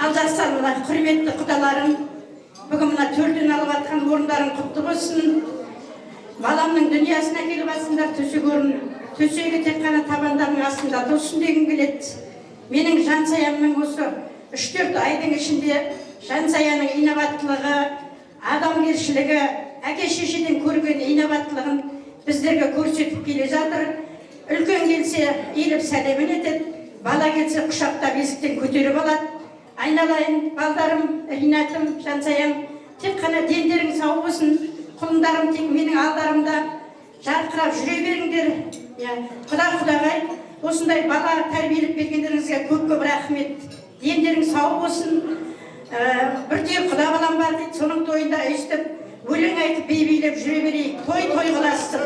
Алжастан құрметті құдаларым, бүгін мына төрден алып атқан орындарың құтты болсын. Баламның дүниясына келіп атсыңдар, төсегі тек қана табандардың астында тұрсын деген келеді. Менің Жансаямның осы 3-4 айдың ішінде Жансаяның инабаттылығы, адамгершілігі, әке-шешеден көрген инабаттылығын біздерге көрсетіп келе жатыр. Үлкен келсе, иіліп сәлемін етеді, бала келсе құшақтап есіктен көтеріп алады. Айналайын, балдарым, Ринатым, Жансаям, тек қана дендерің сау болсын, құлындарым тек менің алдарымда жарқырап жүре беріңдер. Құдағай, осындай бала тәрбиелеп бергендеріңізге көп-көп рахмет. Дендерің сау болсын. Бірде құда балам бар дейді, соның тойында өйстіп, өлең айтып бей-билеп жүре берейік. Той қыласың.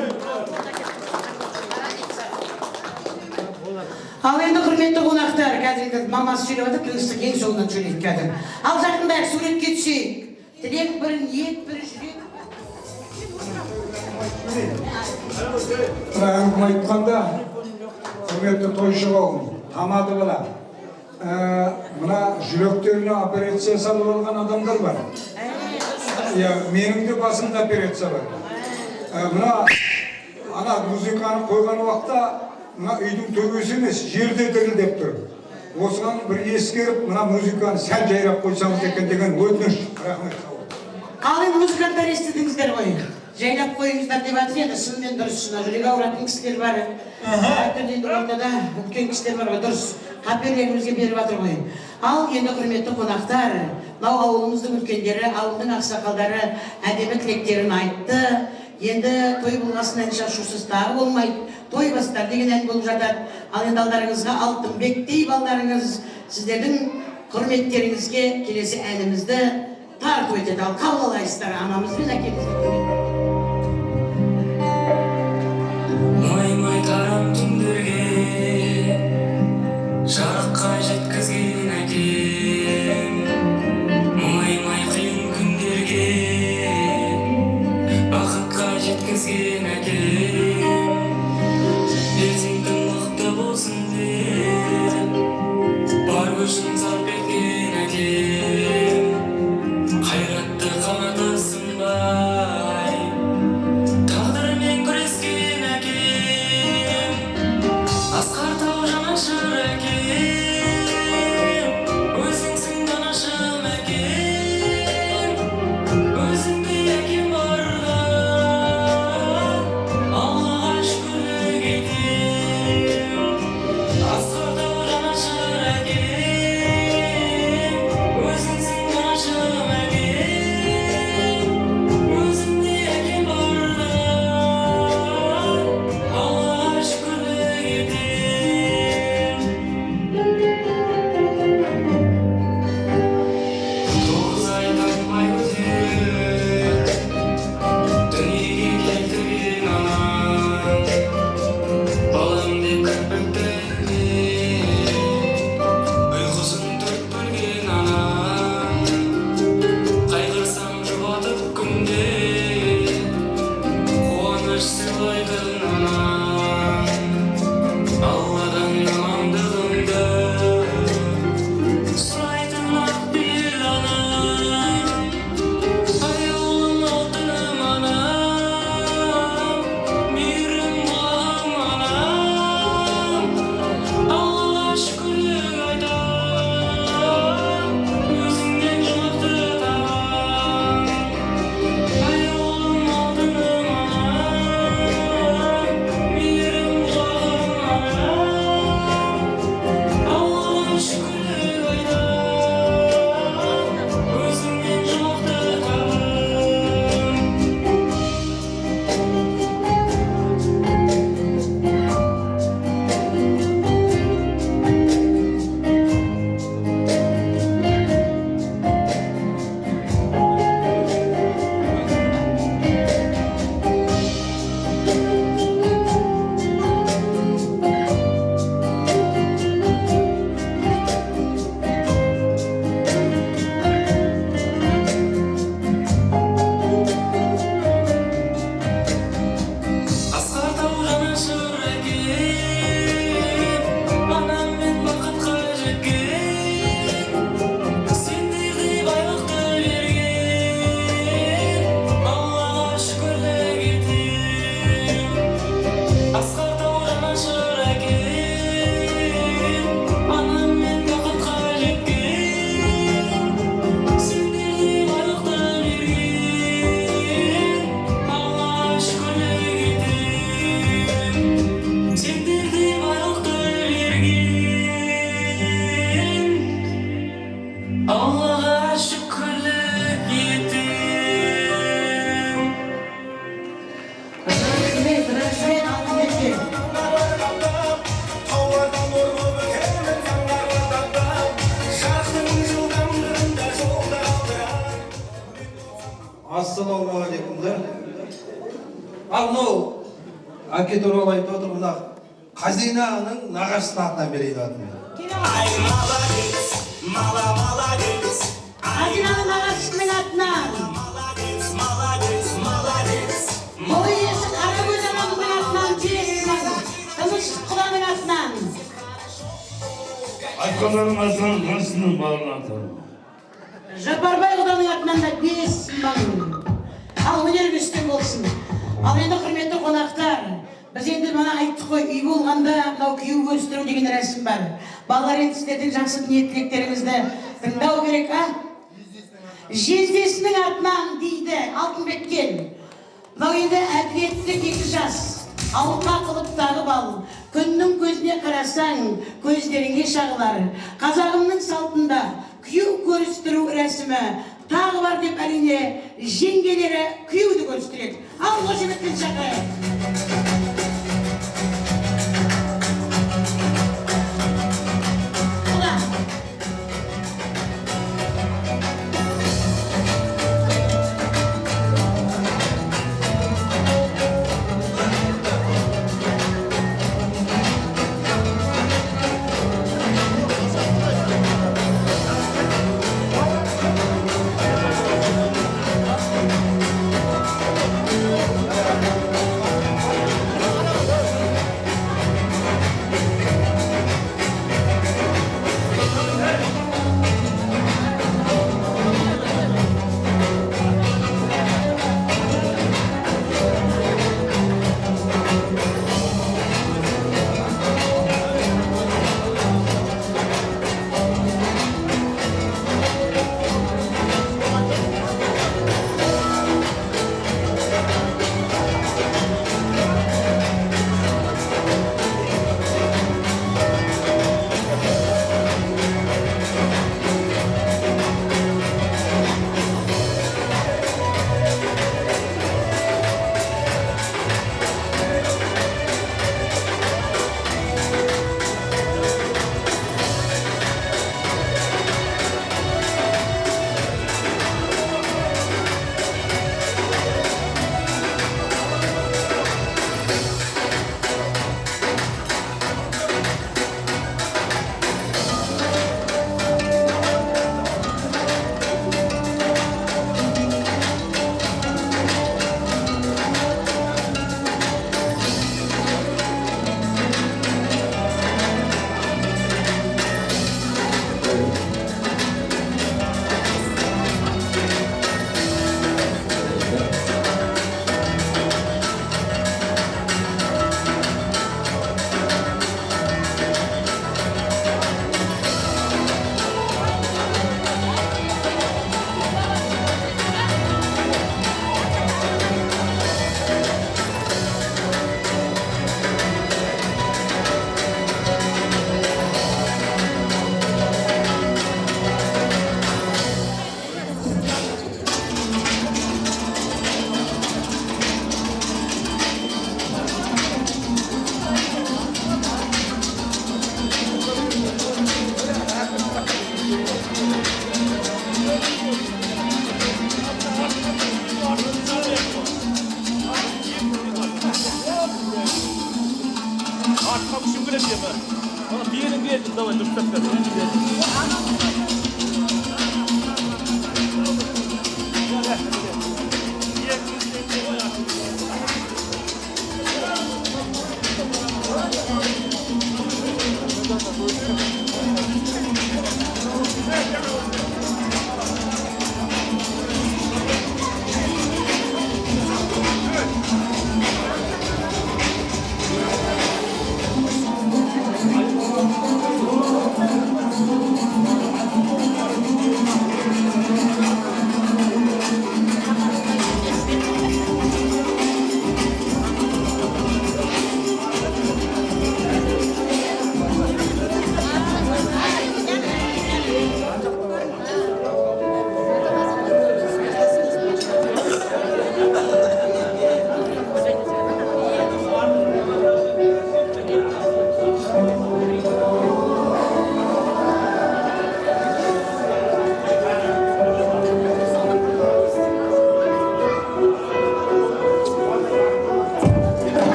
Ал енді құрметті қонақтар, қазір мамасы сөйлеп жатыр, кеңістік ең соңынан сөйлейді қазір. Ал жақын бәрі суретке түсейік. Тілек бірі, ниет бірі, жүрек. Бір әңгіме айтқанда, құрметті тойшы қауым, тамады бала. Мына жүректеріне операция салып алған адамдар бар. Менің де басымда операция бар. Мына музыканы қойған уақытта мына үйдің төбесі емес, жерде дірілдеп тұр. Осыған бір ескеріп, мына музыканы сәл жайрап қойсаңыз екен деген өтініш. Рахмет. Ал енді музыканттар естідіңіздер ғой. Жайлап қойыңыздар деп жатыр, енді шынымен дұрыс. Жүрегі ауыратын кісілер бар. Енді ортада үлкен кісілер бар ғой, дұрыс. Қаперлерімізге беріп жатыр ғой. Ал енді құрметті қонақтар, мынау ауылымыздың үлкендері, ауылдың ақсақалдары әдемі тілектерін айтты. Енді той болғасын ән шашусыз тағы болмайды. Той бастар деген ән болып жатады. Ал енді алдарыңызға Алтынбектей балдарыңыз сіздердің құрметтеріңізге келесі әнімізді тарту етеді. Ал қабыл алайсыздар анамыз бен әкемізді. Май-май тарам түндерге жарыққа жеткізген әкем, май-май қиын күндерге бақытқа жеткізген әкем, перзентім мықты болсын деп бар күшін сарп еткен әкем, қайратты қанаты сынбай Allah'a şükürlük ettim. Rahmet, Ahmet'e. Ассалаумағалейкумдар. Ал мынау әке туралы айтып отыр, мына Қазинаның нағашысының атынан берейін атын. Қазинаның ағасының атынан. Бұл иесі Қарагөз ағамыздың атынан бересің. Тыныш құданың атынан. Айтқандарың атынан қасының балын атынан. Жапарбай құданың атынан да 5 мың. Ал өнерге үстем болсын. Ал енді құрметті қонақтар, біз енді мана айттық қой, үй болғанда мынау күйеу көрістіру деген рәсім бар. Балалар енді сіздердің жақсы ниет тілектеріңізді тыңдау керек, а? Жездесінің атынан дейді Алтынбеткен. Мынау енді әділетті 2 жас. Алқа қылып тағып ал. Күннің көзіне қарасаң, көздеріңе шағылар. Қазағымның салтында күйеу көрістіру рәсімі тағы бар деп әрине жеңгелері күйеуді көрістіреді. Ал қошеметпен шақырайық.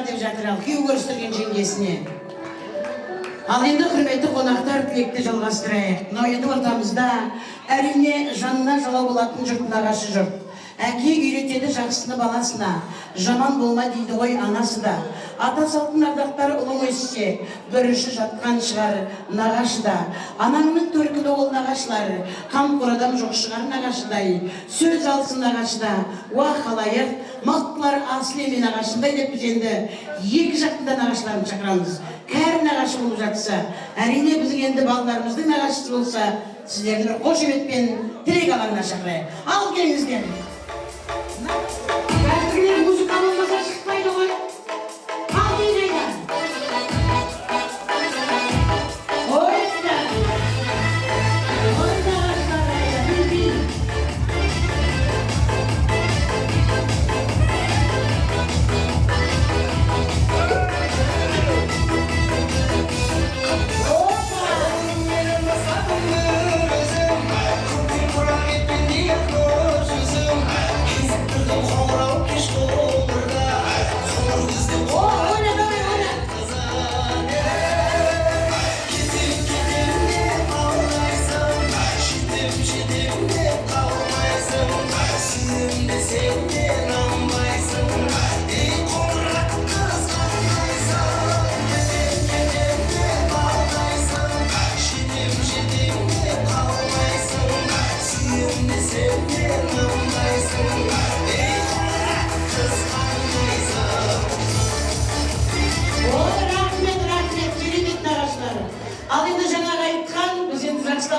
деп жатыр ал күйеу көрістірген жеңгесіне. Ал енді құрметті қонақтар, тілекті жалғастырайық. Мынау енді ортамызда әрине жанына жауап болатын жұрт нағашы жұрт. Әке үйретеді жақсыны баласына, жаман болма дейді ғой анасы да. Ата салтын ардақтары ұлың өссе, бірінші жатқан шығар нағашыда. Анаңның төркіні ол нағашылары, қамқор адам жоқ шығар нағашыдай. Сөз алсын нағашыда, уа халайық, мақтылар асыл еме нағашындай деп біз енді екі жақтында нағашыларын шақырамыз. Кәрі нағашы болып жатса, әрине біздің енді балаларымыздың нағашысы болса, сіздерді қошеметпен тілек алаңына шақырайық. Ал келіңіздер. Қазіргілер музыка болмаса шықпайды ғой. Ал дейін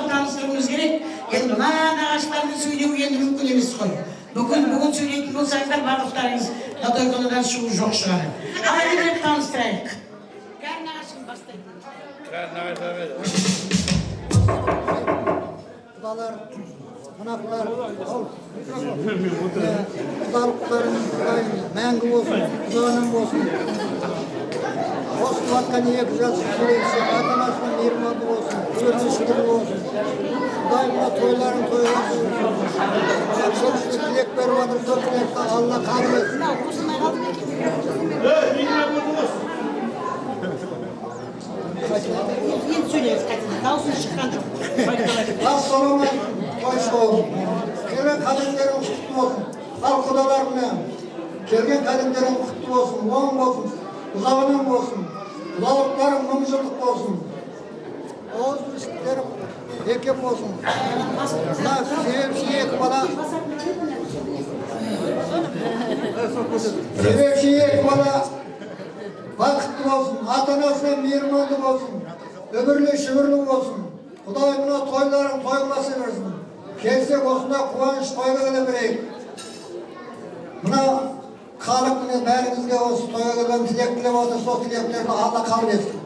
таныстыруымыз керек. Енді мына нағашылардың сөйлеуі енді мүмкін емес қой. Бүгін сөйлейтін болсаңыздар барлықтарыңыз тойханадан шығу жоқ шығар. Ал енді таныстырайық. Кәрі нағашын бастайды. Құдалар, қонақтар, құдалықтарың мәңгі болсын, құданың болсын. Осы уақытқа екі жас келесі, ата-анасына мейірманды болсын, көрші шүкір болсын. Құдай мына тойларын тойласын. Жақсылық тілек беріп жатыр, сол тілекті Алла қабыл етсін. Енді сөйлеңіз қайтадан, дауысыңыз шыққан жоқ. Ассалаумағалейкум, қойшылығым. Келген қадірлерің құтты болсын. Ал құдаларыммен келген қадірлерің құтты болсын, оң болсын, ұзағынан болсын. Құдалықтарың мың жылдық болсын. Оғыз мүшіктерім бекем болсын. Мына себепші екі бала бақытты болсын, ата-анасына мейірманды болсын, өмірлі шүбірлі болсын. Құдай мына тойларын тойласа берсін. Келсек осында қуаныш тойға келе берейік. Мына халық міне бәріңізге осы тойға келген тілек тілеп отыр, сол тілектерді Алла қабыл етсін.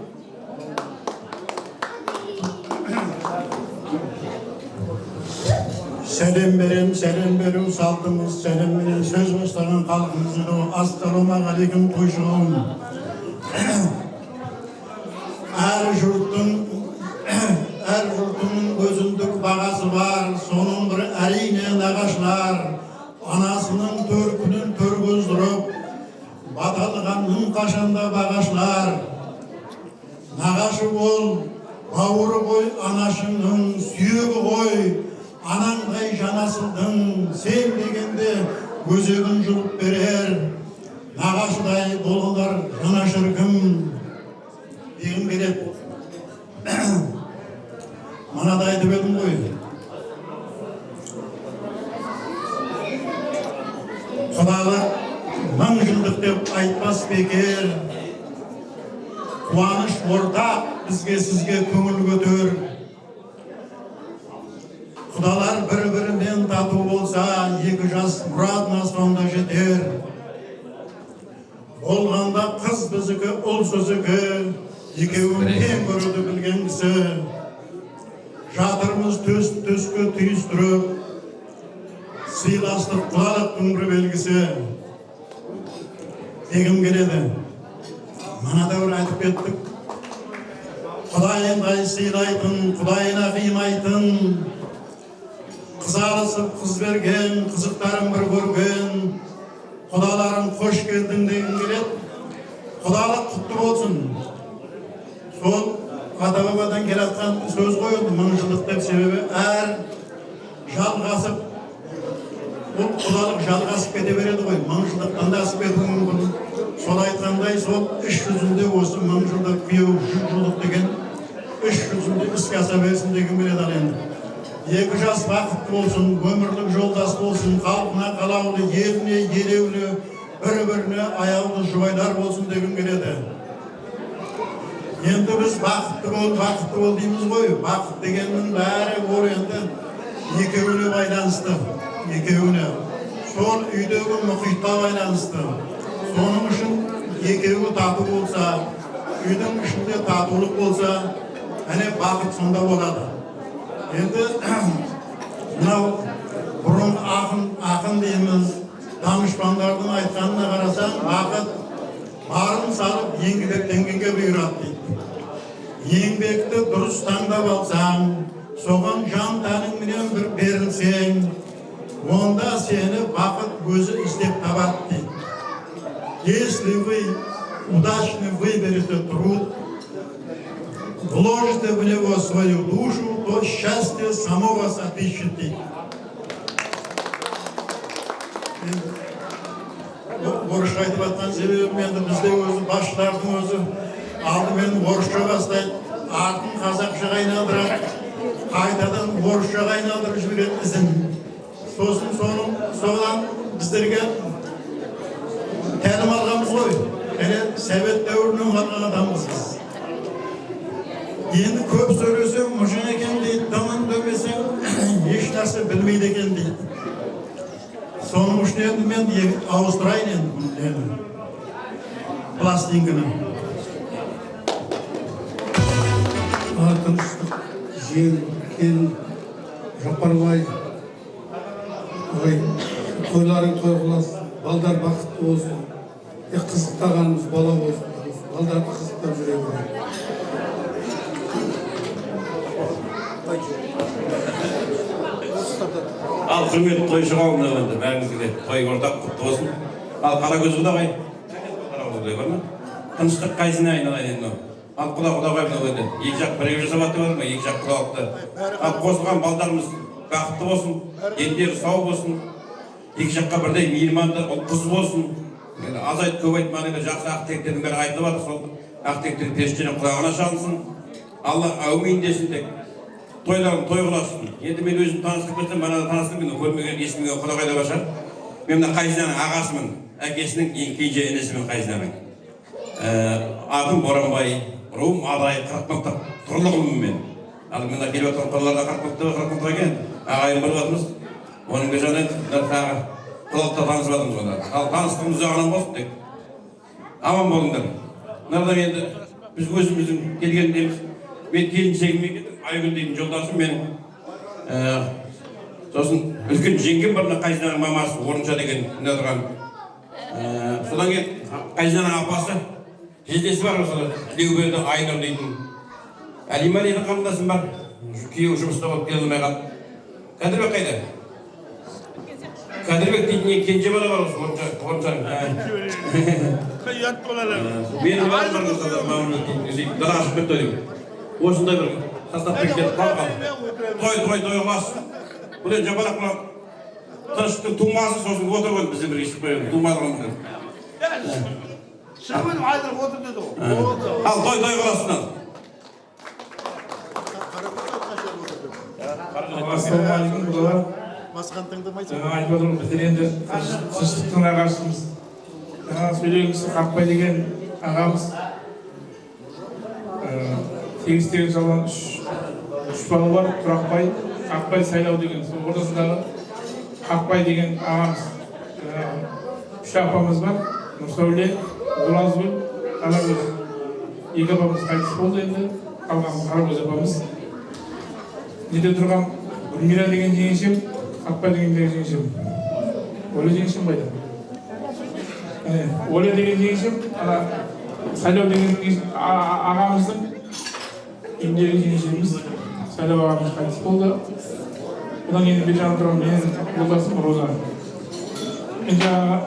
Сәлем беру салтымыз, сәлемменен сөз бастаған халқымызды ассалаумағалейкум қойшығым. Әр жұрттың өзіндік бағасы бар, соның бір әрине нағашылар, анасының төркінін төргіздіріп, баталғанның қашанда бағашылар. Нағашы бол, бауыры ғой анашыңның, сүйегі ғой, анаңдай жанасылдың, сен дегенде өзегін жұлып берер. Нағашыдай болыңдар жанашыркім дегім келеді. Мынадай айтып едім ғой. Құдалы мың жылдық деп айтпас бекер. Қуаныш ортақ бізге сізге көңіл көтер. Құдалар бір-бірімен тату болса, екі жас мұратына сонда жетер. Болғанда қыз біздікі, ұл сөзікі, екеуін тең көруді білген кісі. Жатырмыз төске түйістіріп, сыйластық құдалықтың бір белгісі. Дегім келеді. Манада бір айтып кеттік. Құдайындай сыйлайтын, құдайына қимайтын, қыз алысып қыз берген, қызықтарын бір көрген, құдаларын қош келдің дегім келеді. Құдалық құтты болсын. Сол ата-бабадан келатқан сөз ғой, мыңжылдық деп, себебі әр жалғасып, бұл құдалық жалғасып кете береді ғой, мыңжылдықтан да асып кетуі мүмкін. Сол айтқандай, сол іс жүзінде осы мыңжылдық, күйеу 100 жылдық деген іс жүзінде іске аса берсін деген келеді енді. Екі жас бақытты болсын, өмірлік жолдас болсын, халқына қалаулы, еліне елеулі, бір-біріне аяулы жұбайлар болсын деген келеді. Енді біз бақытты бол дейміз ғой. Бақыт дегеннің бәрі ол енді екеуіне байланысты. Екеуіне. Сол үйдегі мұхитқа байланысты. Соның үшін екеуі тату болса, үйдің ішінде татулық болса, әне бақыт сонда болады. Енді мынау бұрын ақын дейміз, данышпандардың айтқанына қарасаң, бақыт барын салып еңбектенгенге бұйырады дейді. Еңбекті дұрыс таңдап алсаң, соған жан тәніңменен бір берілсең, онда сені бақыт өзі іздеп табады дейді. Если вы удачно выберете труд, вложите в него свою душу, то счастье само вас отыщет. Орысша айтып атқан себебім енді бізде өзі басшылардың өзі алдымен орысша бастайды, артын қазақшаға айналдырады, қайтадан орысшаға айналдырып жібереді ізін. Сосын соған біздерге тәлім алғанбыз ғой. Совет дәуірінен қалған адамбыз біз. Енді көп сөйлесең мұжың екен дейді, дымын дөмесең еш нәрсе білмейді екен дейді. Соның үшін енді мен ауыстырайын енді пластинканы. Тыныштық, жел, кен, Жапарбай, тойларың той қыласын, балдар бақытты болсын, қызықтағанымыз бала болсын, балдарды қызықтап жүре берейік. Ал құрметті тойшы қауымдар енді бәріңізге де той ортақ құтты болсын. Ал Қаракөз құдағай, тыныштық қайсына айналайын енді. Ал құдағай мынау енді екі жақ бірігіп жасап жатыр бар ма? Екі жақ құдалықты. Ал қосылған балдарымыз бақытты болсын, дендері сау болсын, екі жаққа бірдей мейірманды ұл-қыз болсын. Аз айт көп айтмағанда жақсы ақ тілектердің бәрі айтылып жатыр, сол ақ тілектердің періштенің құлағына шалынсын. Алла әумин десін тек. Тойларын той қыласын. Енді мен өзім таныстық берсем, бана таныстым, мен көрмеген есімге құдағай да башар. Мен мына Қайзинаның ағасымын, әкесінің ең кенже інісімін Қайзинаның. Атым Боранбай, руым Адай, Қырықмақтап тұрлығымын мен. Ал мына келіп отырған құдаларда Қырықмақтап екен, ағайын біліп жатырмыз. Оның бір жағынан тағы құдалықта танысып жатырмыз онда. Ал таныстығымыз жағынан болсын тек. Аман болыңдар. Мынадан енді біз өзіміздің келгендеміз. Мен келіншегіме кетіп, Айгүл дейтін жолдасым менің. Сосын үлкен жеңгем бар, Қайзинаның мамасы, Орынша деген мына тұрған. Содан кейін Қайзинаның апасы, жездесі бар осы Тілеуберді Айнұр дейтін. Әлима дейтін қарындасым бар. Күйеуі жұмыста болып келе алмай қалды. Кәдірбек қайда? Кәдірбек дейтін кенже бала бар осы Орыншаның. Менің барым дара ашып кетті деймін. Осындай бір састап кетіп қалған. Той қыласын. Бұл енді жапалақ бұла тыныштың тумасы сосын отырған бізде бір ешіп қойған. Тумалығын. Шығымен айдырып отыр деді ғой. Ал той қыласынан. Ассалаумағалейкум құдалар. Айтып отырмын, біздер енді тыныштықтың ағашымыз. Сөйлегісі Қақпай деген ағамыз. Тегістеген жалған үш балы бар, Тұрақбай, Қақпай, Сайлау деген. Сол ортасындағы Қақпай деген ағамыз. Үш апамыз бар, Нұрсәуле, Оразгүл, Қаракөз. Екі апамыз қайтыс болды енді, қалған Қаракөз апамыз. Неде тұрған Гүлмира деген жеңешем, Қақпай деген жеңешем. Оле жеңешем қайда? Оле деген жеңешем, Сайлау деген ағамыздың емдегі жеңешеміз, Сайлау ағамыз қайтыс болды. Бұдан енді бер жағында тұрған менің жолдасым Роза. Мен жаңағы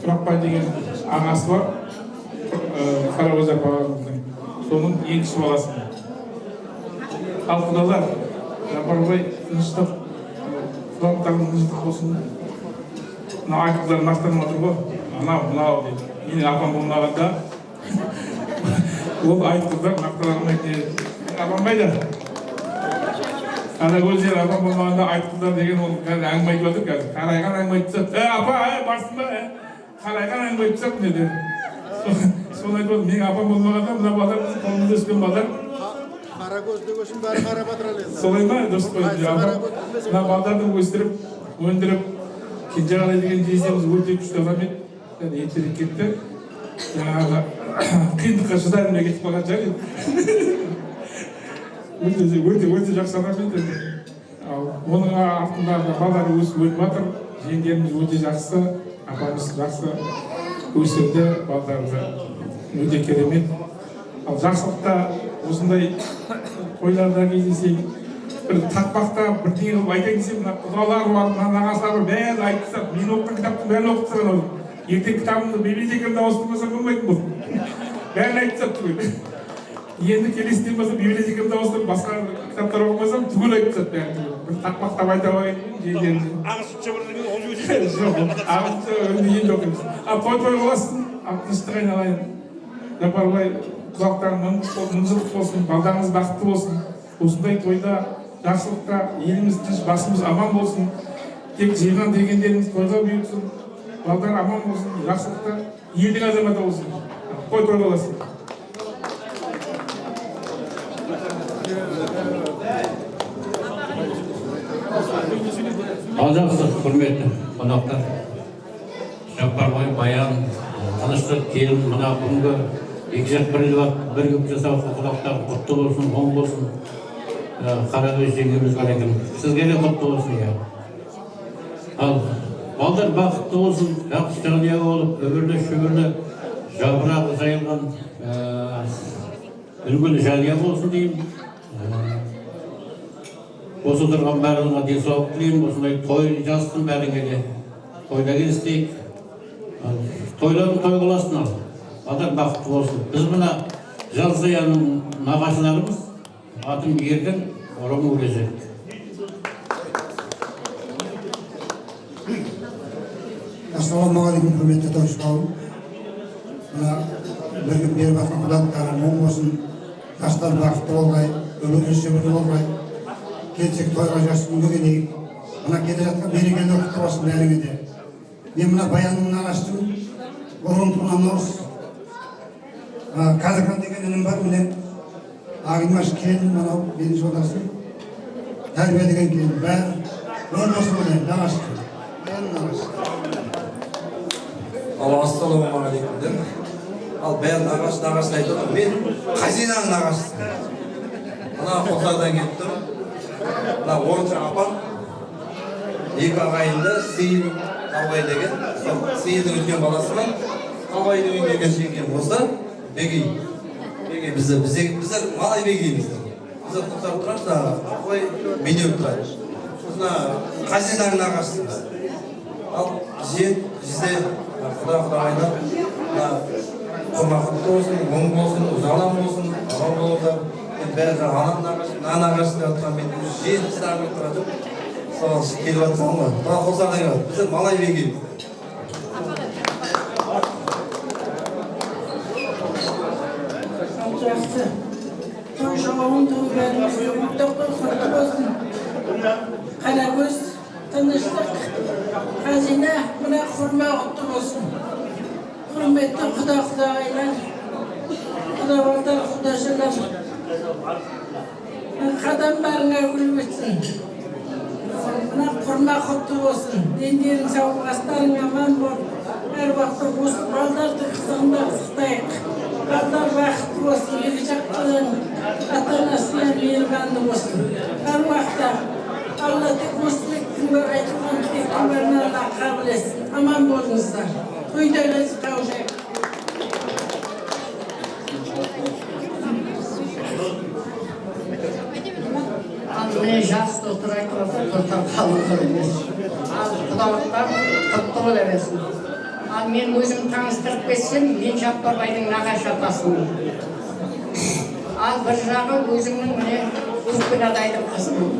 Тұрақбай деген ағасы бар. Қарабөз апамыздың соның ең кіші баласымын. Ал құдалар, Жапарбай тыныштық, құдалықтарың тыныштық болсын. Мына айтқыздар мақтанып отыр ғой, анау мынау дейді. Менің апам болмағанда ол айтқыздар мақтана алмайды. Апамбай да. Ана көздер апам болмағанда айтқыздар деген ол қазір әңгіме айтып отыр қазір. Қарайған әңгіме айтып тастап, апа, барсың ба? Қарайған әңгіме айтып тастап деді. Соны айтып отыр, менің апам болмағанда мына балдар біздің қолымызда өскен балдар. Қара көз дегеншін бәрі қара батыр әлі. Солай ма? Дұрыс қой. Мына балдарды өсіріп, өндіріп, Кенжеғали деген жездеміз өте күшті адам еді. Ертерек кетті. Жаңағы қиындыққа шыдаймын деп кетіп қалған шығар еді. Өте жақсы адам еді. Оның артындағы балалары өсіп өтіп жатыр. Жеңгеміз өте жақсы, апамыз жақсы өсірді балаларды. Өте керемет. Ал жақсылықта осындай тойларда кездесейік. Бір тақпақта бірдеңе қылып айтайын десем, мына құдалар бар, мына нағашылар бар, бәрі айтып тастап, мен оқыған кітаптың бәрін оқып тастаған. Ертең кітабымды библиотекамда ауыстырмасам болмайтын бұл. Бәрін айтып тастап түгел. Енді келесіден бастап библиотекамда ауыстырып, басқа кітаптар оқымасам түгел айтып тастап бәрін түгел. Бір тақпақтап айта қояйын жеңгемді. Ағылшынша бірдеңе ол жөйте. Жоқ, ағылшынша енді оқимыз. Ал той боласын, тыныштық айналайын. Жапарбай, құлақтарың мыңжылдық болсын, балдарыңыз бақытты болсын. Осындай тойда жақсылықта еліміз тыныш, басымыз аман болсын. Тек жиған дегендеріміз тойға бұйырсын. Балдар аман болсын, жақсылықта елдің азаматы болсын. Той боласын. Ал жақсы, құрметті қонақтар. Жапарбай, Баян, Тыныштық, келін, мына бүгінгі екі жақ бірігіп жасау құлақтар құтты болсын, оң болсын. Қарагөз жеңгеміз бар екен. Сізге де құтты болсын. Ал балдар бақытты болсын, жақсы жанұя болып, өмірлі шөбірлі жапырағы жайылған үлгілі жанұя болсын деймін. Осы тұрған барлығына денсаулық тілеймін. Осындай той жазсын бәріңе де. Тойда келістейік. Тойларын той қыласын ал. Балдар бақытты болсын. Біз мына Жалсаяның нағашыларымыз. Атым Ерген, Орам Өлежек. Ассалаумағалейкум, құрметті тойшы қауым. Мына бірігіп беріп жатқан құдалықтарым оң болсын, жастар бақытты болғай, өмірлі шөбірлі болғай. Келсек тойға жас күнге келейік. Мына келе жатқан мерекелі құтты болсын бәріңе де. Мен мына Баянның нағашысымын, бұрын тұрған орыс. Қазірхан деген інім бар, міне Ағимаш келін, мынау менің жолдасым. Тәрбиелеген келін, бәрі өр болсын міне, нағашы келін. Баянның нағашы. Ал ассалаумағалейкум деп. Ал Баян нағасын айтып отыр. Мен Қазинаның нағашысымын. Мына Қосардан келіп тұр. Мына орынша апам екі ағайынды Сейіл Талбай деген. Сейілдің үлкен баласымен Талбайдың үйінде келген жеңгем болса Бегей. Біздер малай бегейміз. Біздер құттар тұрамыз да қой бедеу тұрады. Осына Қазинаның нағашысымыз. Ал жезде құда-құдағайлар құрмақытты болсын, оң болсын, ұзалам болсын, аман болыңдар. Бәрі анам нағашы, мына нағашы деп жатқан мен жеті сағат тұрады. Сол келіп жатқан ғой. Бұға қосардан келіп. Біздер малай бегейміз. Жақсы. Той жауын той бәрімізге құтты болсын. Қарагөз, Тыныштық, Қазина, мына құрма құтты болсын. Құрметті құда-құдағайлар, құда-балдар, құдашылар. Қадам барыңа гүл өтсін. Мына құрма құтты болсын. Дендерің сау, бастарың аман бол. Әр уақытта осы балдарды қызығында қызықтайық. Балдар бақытты болсын, екі жақтың ата-анасына мейірбанды болсын. Әр уақытта Алла тек осы күнгі айтылған тілектің бәрін Алла қабыл етсін. Аман болыңыздар. Тойда ризық қауышайық. Міне жас доктор айтып отыр, доктор қалыңдар емес. Ал құдалықтар құтты бола берсін. Ал мен өзім таныстырып кетсем, мен Жаппарбайдың нағашы апасымын. Ал бір жағы өзімнің міне үлкен адайдың қызымын.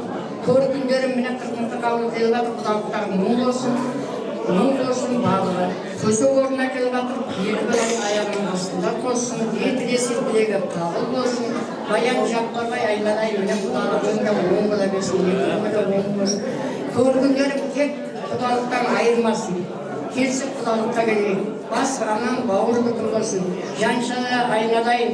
Көріп күндері міне қырқынты қаулы келіп жатыр, құдалықтарың мың болсын балығы. Көсек орнына келіп жатыр, екі баланың аяғының астында қоссын, етілесе білегі қабыл болсын. Баян Жаппарбай айналай міне құдалығың да оң бола берсін, екеуі де оң болсын. Көргендерім тек құдалықтан айырмасын. Келсіп құдалыққа келейік. Бас анам бауыр бүтін болсын. Жаншада айналайын.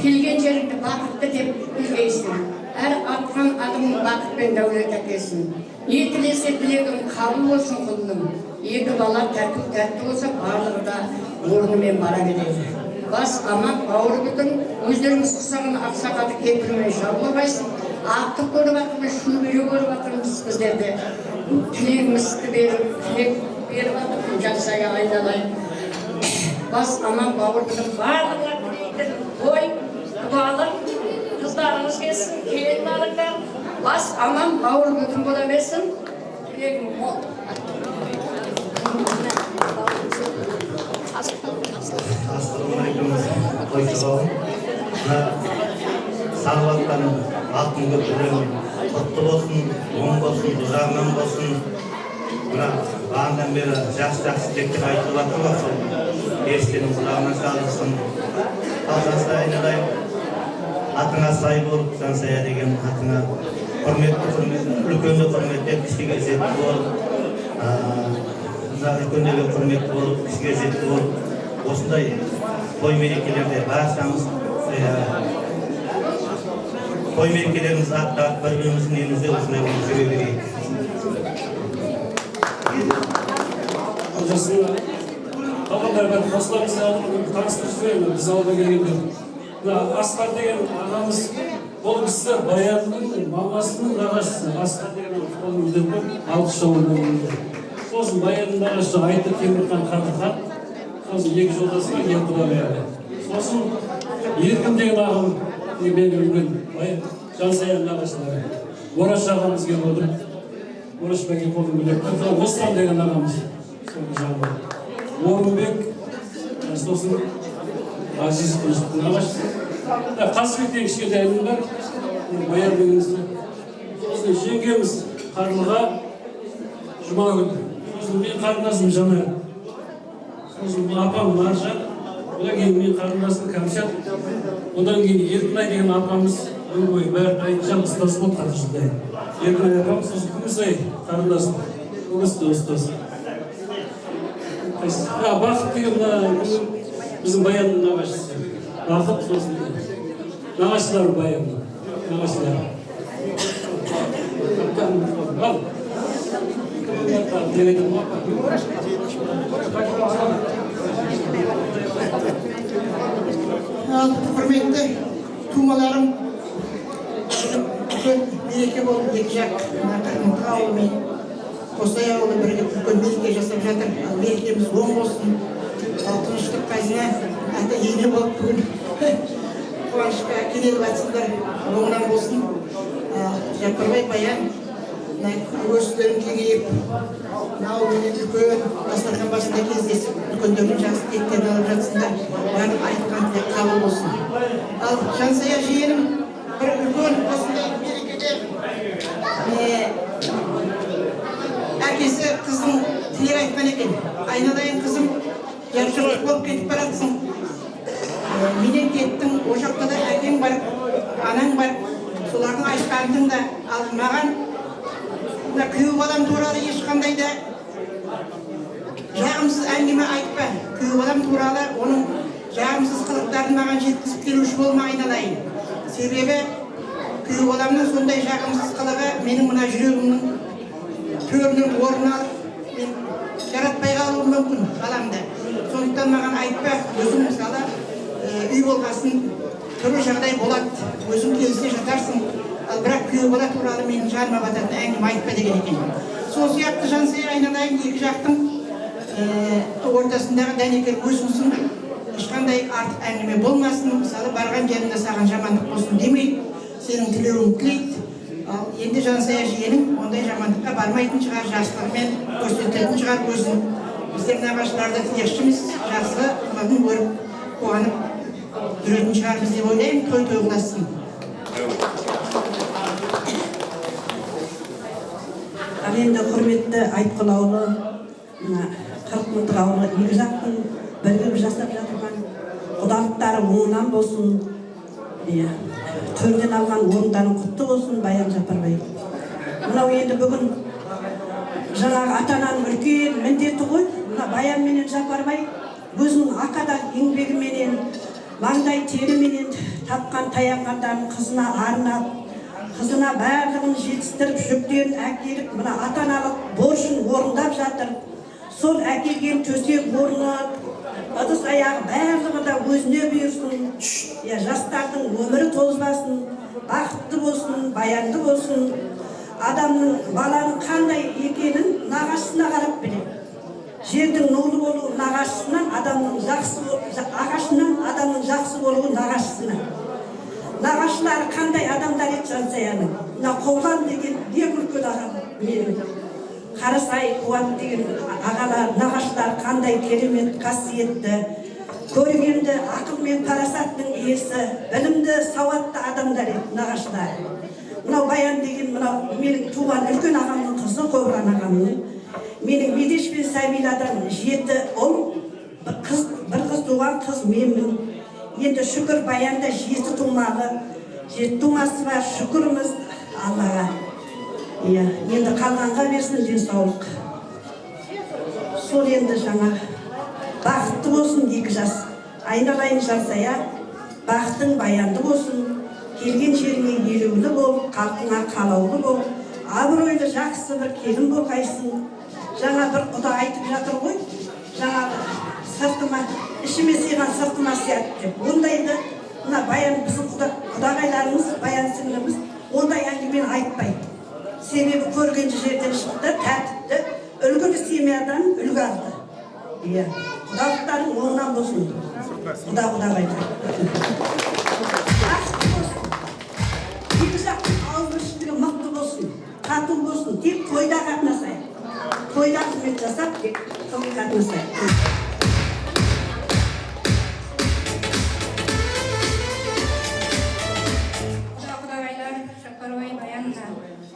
Келген жеріңді бақытты деп білгейсің. Әр атқан адымың бақыт пен дәулет әкелсін. Не тілесе тілегім қабыл болсын құлыным. Екі бала тәтті болса барлығы да орнымен бара келеді. Бас аман бауыр бүтін, өздеріңіз құсағын ақсақаты кепірмен жабылмайсың. Ақтық көріп атырмыз, шөбере көріп атырмыз біздерде. Тілегімізді тілек беріп атырмыз, жасая айналайын. Бас аман бауыр бүтін, барлығы той, құдалық, қыздарыңыз келсін, келін алыңдар. Бас аман бауыр бүтін бола берсін. Тілегім мол. Ассалаумағалейкум, қойшығауым. Сағуаттан алтын көпірім құтты болсын, оң болсын, ұзағынан болсын. Бағандан бері жақсы тектен айтылып атыр болсын. Естенің құлағынан шалдырсын. Ал жансая айналайын. Атыңа сай болып, жансая деген атыңа үлкенді құрметтеп, кішіге жетті болып, үлкендегі құрметті болып, кішіге жетті болып, осындай той мерекелерде баршамыз той мерекелерімізді аттап, бір-біріміздің елімізде осындай болып жүре берейік. Қалғандар қосыларымызды таныстырып жіберейін, біз ауылға келгендер. Асқар деген ағамыз, бұл кісі Баянның мамасының нағашысы. Асқар деген қолын үйден көп, 6 жауырдан үйден. Сосын Баянның нағашысы Айты Темірхан Қартыхан, сосын екі жолдасыға екі бәрі. Сосын Еркін деген ағам, мен үлкен Жансаяның нағашылары. Ораш ағамыз келіп отыр. Ораш бәке қолын үйден көп. Осыған деген ағамыз. Орынбек, сосын Азиз Күністің ағашысы. Қасыбек деген кішкентай әнім бар. Баян дегенізді. Сосын жеңгеміз Қарлыға Жұмагүл. Сосын мен қарындасым Жанар. Сосын апам Маржан. Одан кейін мен қарындасым Кәмшат. Одан кейін Еркінай деген апамыз өн бойы бәрі айтжан ұстаз болды қатыршыдай. Еркінай апам, сосын Күмісай қарындасым. Өңісті ұстаз. Бақыт деген біздің Баянның нағашысы. Бақыт сосын нағашылар Баянның. Нағашылар. Құрметті тумаларым, үлкен мереке болып екі жақ Қырғынты ауылы мен Қосай ауылы бірігіп үлкен мереке жасап жатыр. Мерекеміз оң болсын, тыныштық қазына әті ене болып бүгін қуанышқа кенеліп атсыңдар, оңынан болсын. Жаппарбай Баян өздерін кеңейіп, ауылмен үлкен дастархан басында кездесіп, үлкендердің жақсы тілектерін алып жатсыңдар, барлық айтылған тілек қабыл болсын. Ал Жансая жиенім бір үлкен осындай мерекеде әкесі қыздың тілек айтқан екен. Айналайын қызым, жаршылық болып кетіп баратсың. Менен кеттің, о жақта да әкең бар, анаң бар. Солардың айтқанын да ал маған күйеу балам туралы ешқандай да жағымсыз әңгіме айтпа. Күйеу балам туралы оның жағымсыз қылықтарын маған жеткізіп келуші болма, айналайын. Себебі күйеу баламның сондай жағымсыз қылығы менің мына жүрегімнің төрінің орнын алып, мен жаратпай қалуым мүмкін баламды. Сондықтан маған айтпа, өзің мысалы үй болғасын түрлі жағдай болады, өзің келісе жатарсың. Ал бірақ күйеу бала туралы менің жаныма бататын әңгіме айтпа деген екен. Сол сияқты Жансая айналайын, екі жақтың ортасындағы дәнекер өзіңсің. Ешқандай артық әңгіме болмасын. Мысалы барған жерінде саған жамандық болсын демейді, сенің тілеуің тілейді. Ал енді Жансая жиенің ондай жамандыққа бармайтын шығар, жақсылығымен көрсететін шығар өзін. Біздер нағашыларды тілекшіміз, жақсы күн көріп, қуанып жүретін шығармыз деп ойлаймын, той қыласын. Ал енді құрметті Айтқұлаулы, 40 мылтық ауылы екі жақтың бірігіп жасап жатырған құдалықтары оңынан болсын, төрден алған орындарың құтты болсын, Баян Жапарбай. Мынау енді бүгін жаңағы ата-ананың үлкен міндеті ғой. Мына Баян менен Жапарбай өзінің ақадан еңбегіменен, маңдай теріменен тапқан таянғандарын қызына арнап, қызына барлығын жетістіріп, жүктен әкеліп, мына ата-аналық борышын орындап жатыр. Сол әкелген төсек орны, ыдыс аяғы барлығы да өзіне бұйырсын. Жастардың өмірі тозбасын, бақытты болсын, баянды болсын. Адамның, баланың қандай екенін нағашысына қарап біледі. Жердің нулы болуы нағашысынан, ағашынан адамның жақсы болуы нағашысына. Нағашылары қандай адамдар еді Жансаяның. Мына Қоғлан деген не үлкен ағам менің. Қарасай, Қуат деген ағалар, нағашылар қандай керемет, қасиетті, көргенді, ақыл мен парасаттың иесі, білімді, сауатты адамдар еді нағашылар. Мынау Баян деген менің туған үлкен ағамның қызы, Қоғлан ағамның. Менің Медеш пен Сәбиладан 7 ұл, бір қыз туған, қыз менмін. Енді шүкір Баянда 7 тумағы, 7 тумасы бар, шүкіріміз Аллаға. Енді қалғанға берсін денсаулық. Сол енді жаңа бақытты болсын 2 жас. Айналайын Жансая, бақытың баянды болсын, келген жеріңе елеулі бол, халқыңа қалаулы бол, абыройлы жақсы бір келін болғайсың. Жаңа бір құда айтып жатыр ғой, жаңағы сыртыма, ішіме сыйған сыртыма сияды деп. Ондайды, мына Баян біздің құдағайларымыз, Баян сіңліміз, ондай әңгімені айтпайды. Себебі көрген жерден шықты, тәртіпті, үлгілі семьядан үлгі алды. Құдалықтарың оңынан болсын. Құдағайлар. Бақытты болсын. Екі жақтың ауызбіршілігі мықты болсын, тату болсын. Тек тойда қатынасайық. Тойда қызмет жасап, тек қызмет қатынасайық.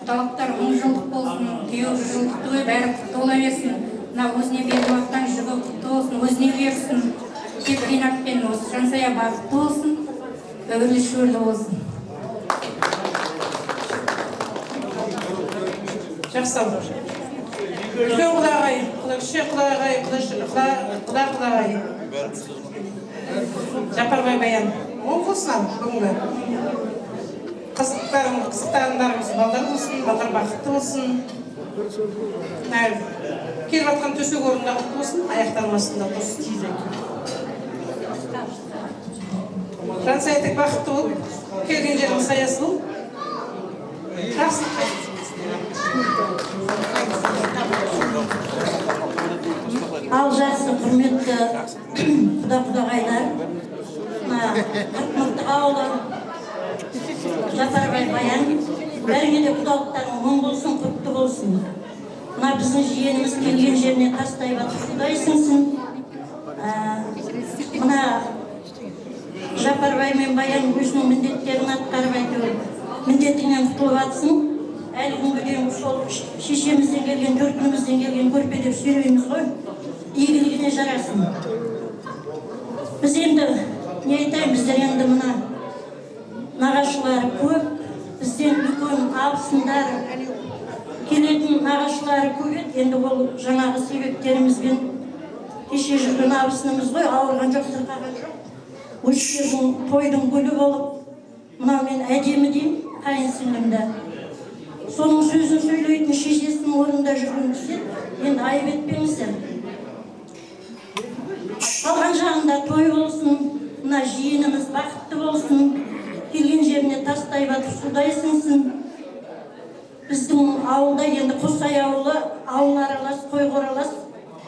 Құдалықтар 10 жылдық болсын, 200 жылдық той бәрі құтты бола берсін. Мына өзіне беріп жатқан жүгі құтты болсын, өзіне берсін. Тек Ринатпен осы Жансая бақытты болсын, өмірлі шүрлі болсын. Жақсы. Үлкен құдағай, кіші құдағай, құдағай. Жапарбай Баян. Ол болсын бүгінгі. Қызықтарыңдарымыз балдар болсын, балдар бақытты болсын. Келіп жатқан төсек орында құтты болсын, аяқталмасында болсын. Жансая тек бақытты бол, келген жерің саясы бол. Жақсы. Ал жақсы құрметті құдағайлар, мықты ауылы Жапарбай Баян, бәріңе де құдалықтарың оң болсын, құтты болсын. Мына біздің жиеніміз келген жеріне тастай батып Құдай сіңсін. Мына Жапарбай мен Баян өзінің міндеттерін атқарып әйтеуір міндетінен құтылып атсын. Әлі күнге дейін сол шешемізден келген, төркінімізден келген көрпелеп сүйрейміз ғой, игілігіне жарасын. Біз енді не айтайын, біздер енді мына нағашылары көп, бізден үлкен абысындар келетін нағашылары көп еді. Енді ол жаңағы себептерімізбен кеше жүрген абысынымыз ғой, ауырған жоқ, сырқаған жоқ. Өштердің тойдың гүлі болып, мынау мен әдемі деймін, қайын сіңлімді. Соның сөзін сөйлейтін шешесінің орнында жүрген кісі, енді айып етпеңіздер. Қалған жағында той болсын, мына жиеніміз бақытты болсын, келген жеріне тастай батып судай сіңсін. Біздің ауылда енді Қосай ауылы, ауыл аралас, қой қоралас.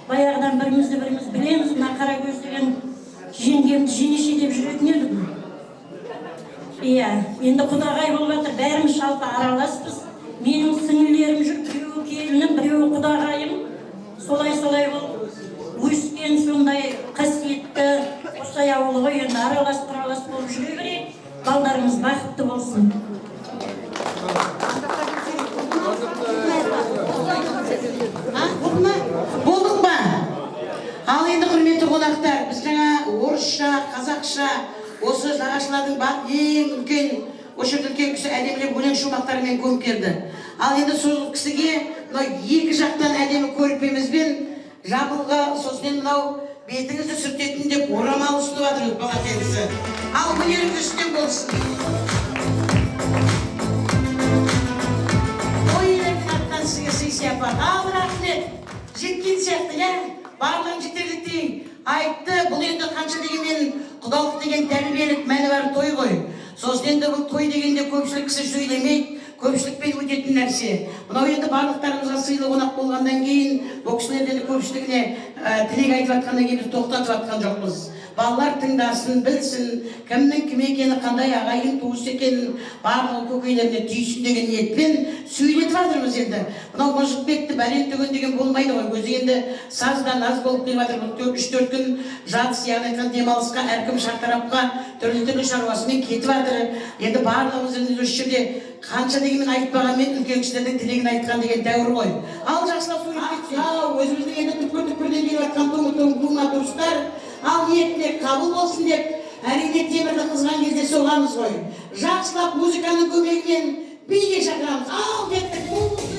Баяғыдан бірімізді білеміз, мына Қаракөз деген жеңгемді жеңеше деп жүретін едік. Енді құдағай болып жатыр, бәріміз жалпы араласпыз. Менің сіңілерім жүр, біреуі келінім, біреуі құдағайым. Солай болып ауылы ғой, енді аралас болып жүре берейік. Балдарымыз бақытты болсын. Болдық па? Ал енді құрметті қонақтар, біз жаңа орысша, қазақша, осы нағашылардың ең үлкен, осы үлкен кісі әдемілеп өлең шумақтарымен көмкерді. Ал енді сол кісіге екі жақтан әдемі көрпемізбен жабылға, сосын мынау бетіңізді сүртетін деп орамал ұсынып жатырмыз бала kendisi. Ал өнеріңіз үстем болсын. Ой, аттан сізге сый сияпат. Ал рахмет. Жеткен сияқты, барлығын жетерліктей айтты. Бұл енді қанша дегенмен құдалық деген тәрбиелік мәні бар той ғой. Сосын енді бұл той дегенде көпшілік кісі сөйлемейді, көпшілікпен өтетін нәрсе. Мынау енді барлықтарымызға сыйлы қонақ болғаннан кейін, бұл кісілерден көпшілігіне тілек айтып жатқаннан кейін біз тоқтатып жатқан жоқпыз. Балалар тыңдасын, білсін, кімнің кім екені, қандай ағайын туыс екенін, барлығы көкейлеріне түйсін деген ниетпен сөйлетіп жатырмыз енді. Мынау Мұжықбекті бәлен түген деген болмайды ғой. Өзі енді саздан аз болып келіп жатыр. 3-4 күн жатыс, яғни айтқан демалысқа, әркім шартарапқа түрлі шаруасымен кетіп жатыр. Енді барлығымыз енді осы жерде қанша дегенмен айтпағанмен үлкен кісілердің тілегін айтқан деген дәуір ғой. Ал жақсылап сөйлеп кетсе, өзіміздің енді түкпір-түкпірден келіп жатқан тума туыстар, ал ниетіне қабыл болсын деп, әрине темірді қызған кезде соғамыз ғой. Жақсылап музыканың көмегімен биге шақырамыз. Ал кеттік.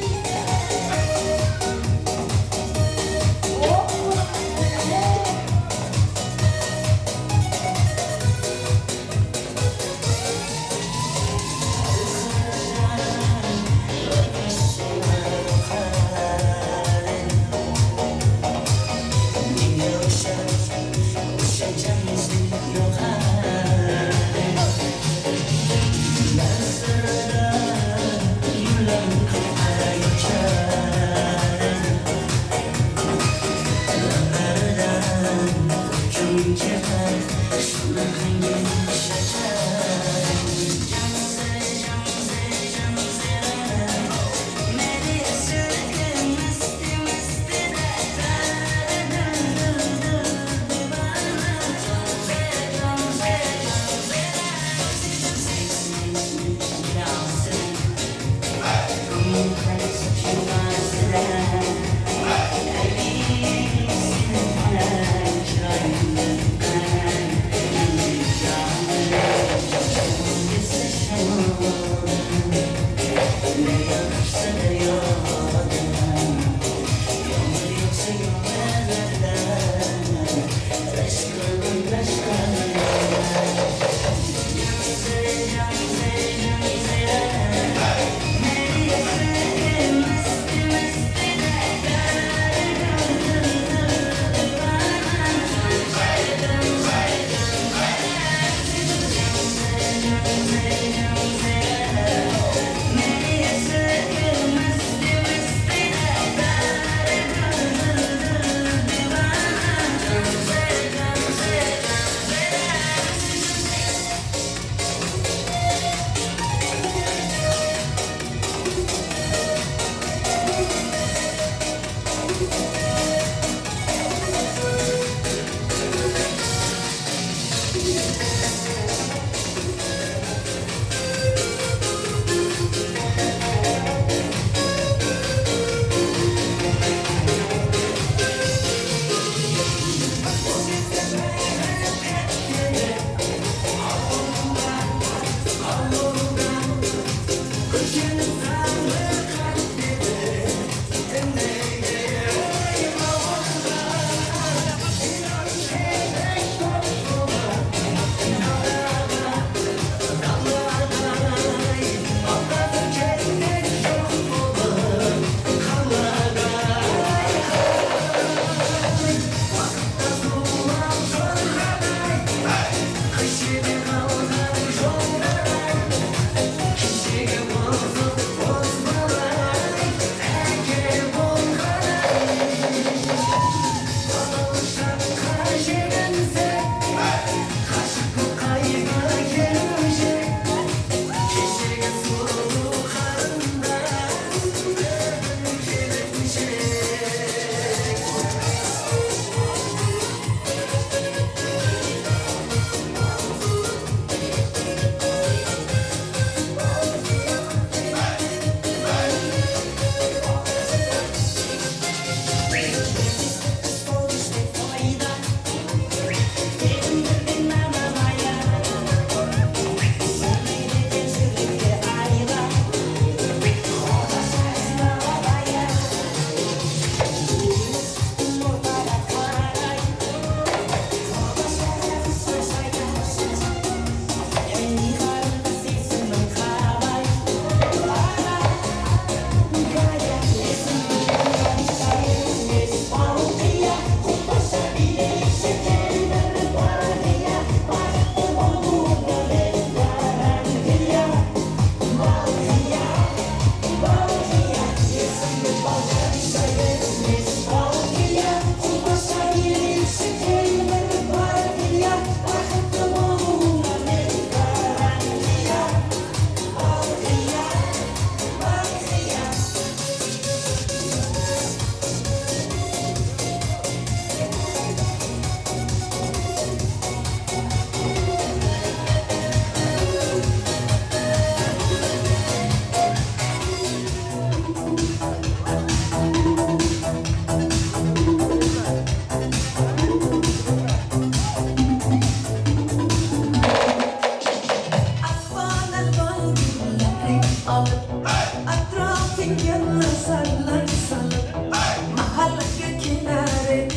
alıp Atrafın yanına sarılar salıp Mahalle kenarı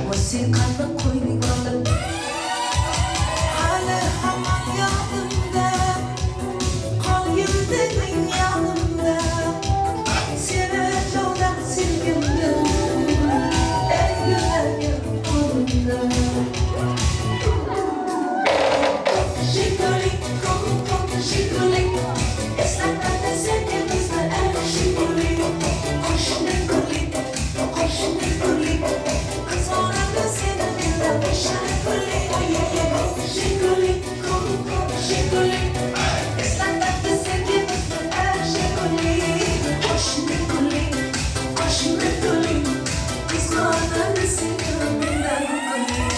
Vasikanlı koyun balık Hala hamam yanımda Kal yüzünün yanımda Seni çoğdan silgimdim En güzel gün kolumda Şikolik, kolu kolu şikolik Esnaflar da sevgimizde en şikolik Koşun kolik, koşun kolik Kız ona da senin birden başarı kolik Şikolik, kolu kolu şikolik Esnaflar da sevgimizde en şikolik Koşun kolik, koşun kolik Kız ona da senin birden kolik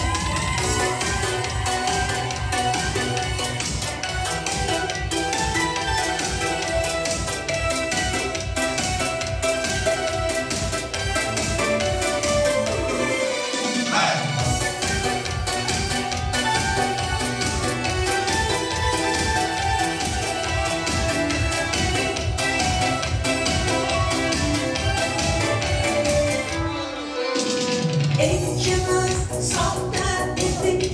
İkimiz sahte idik,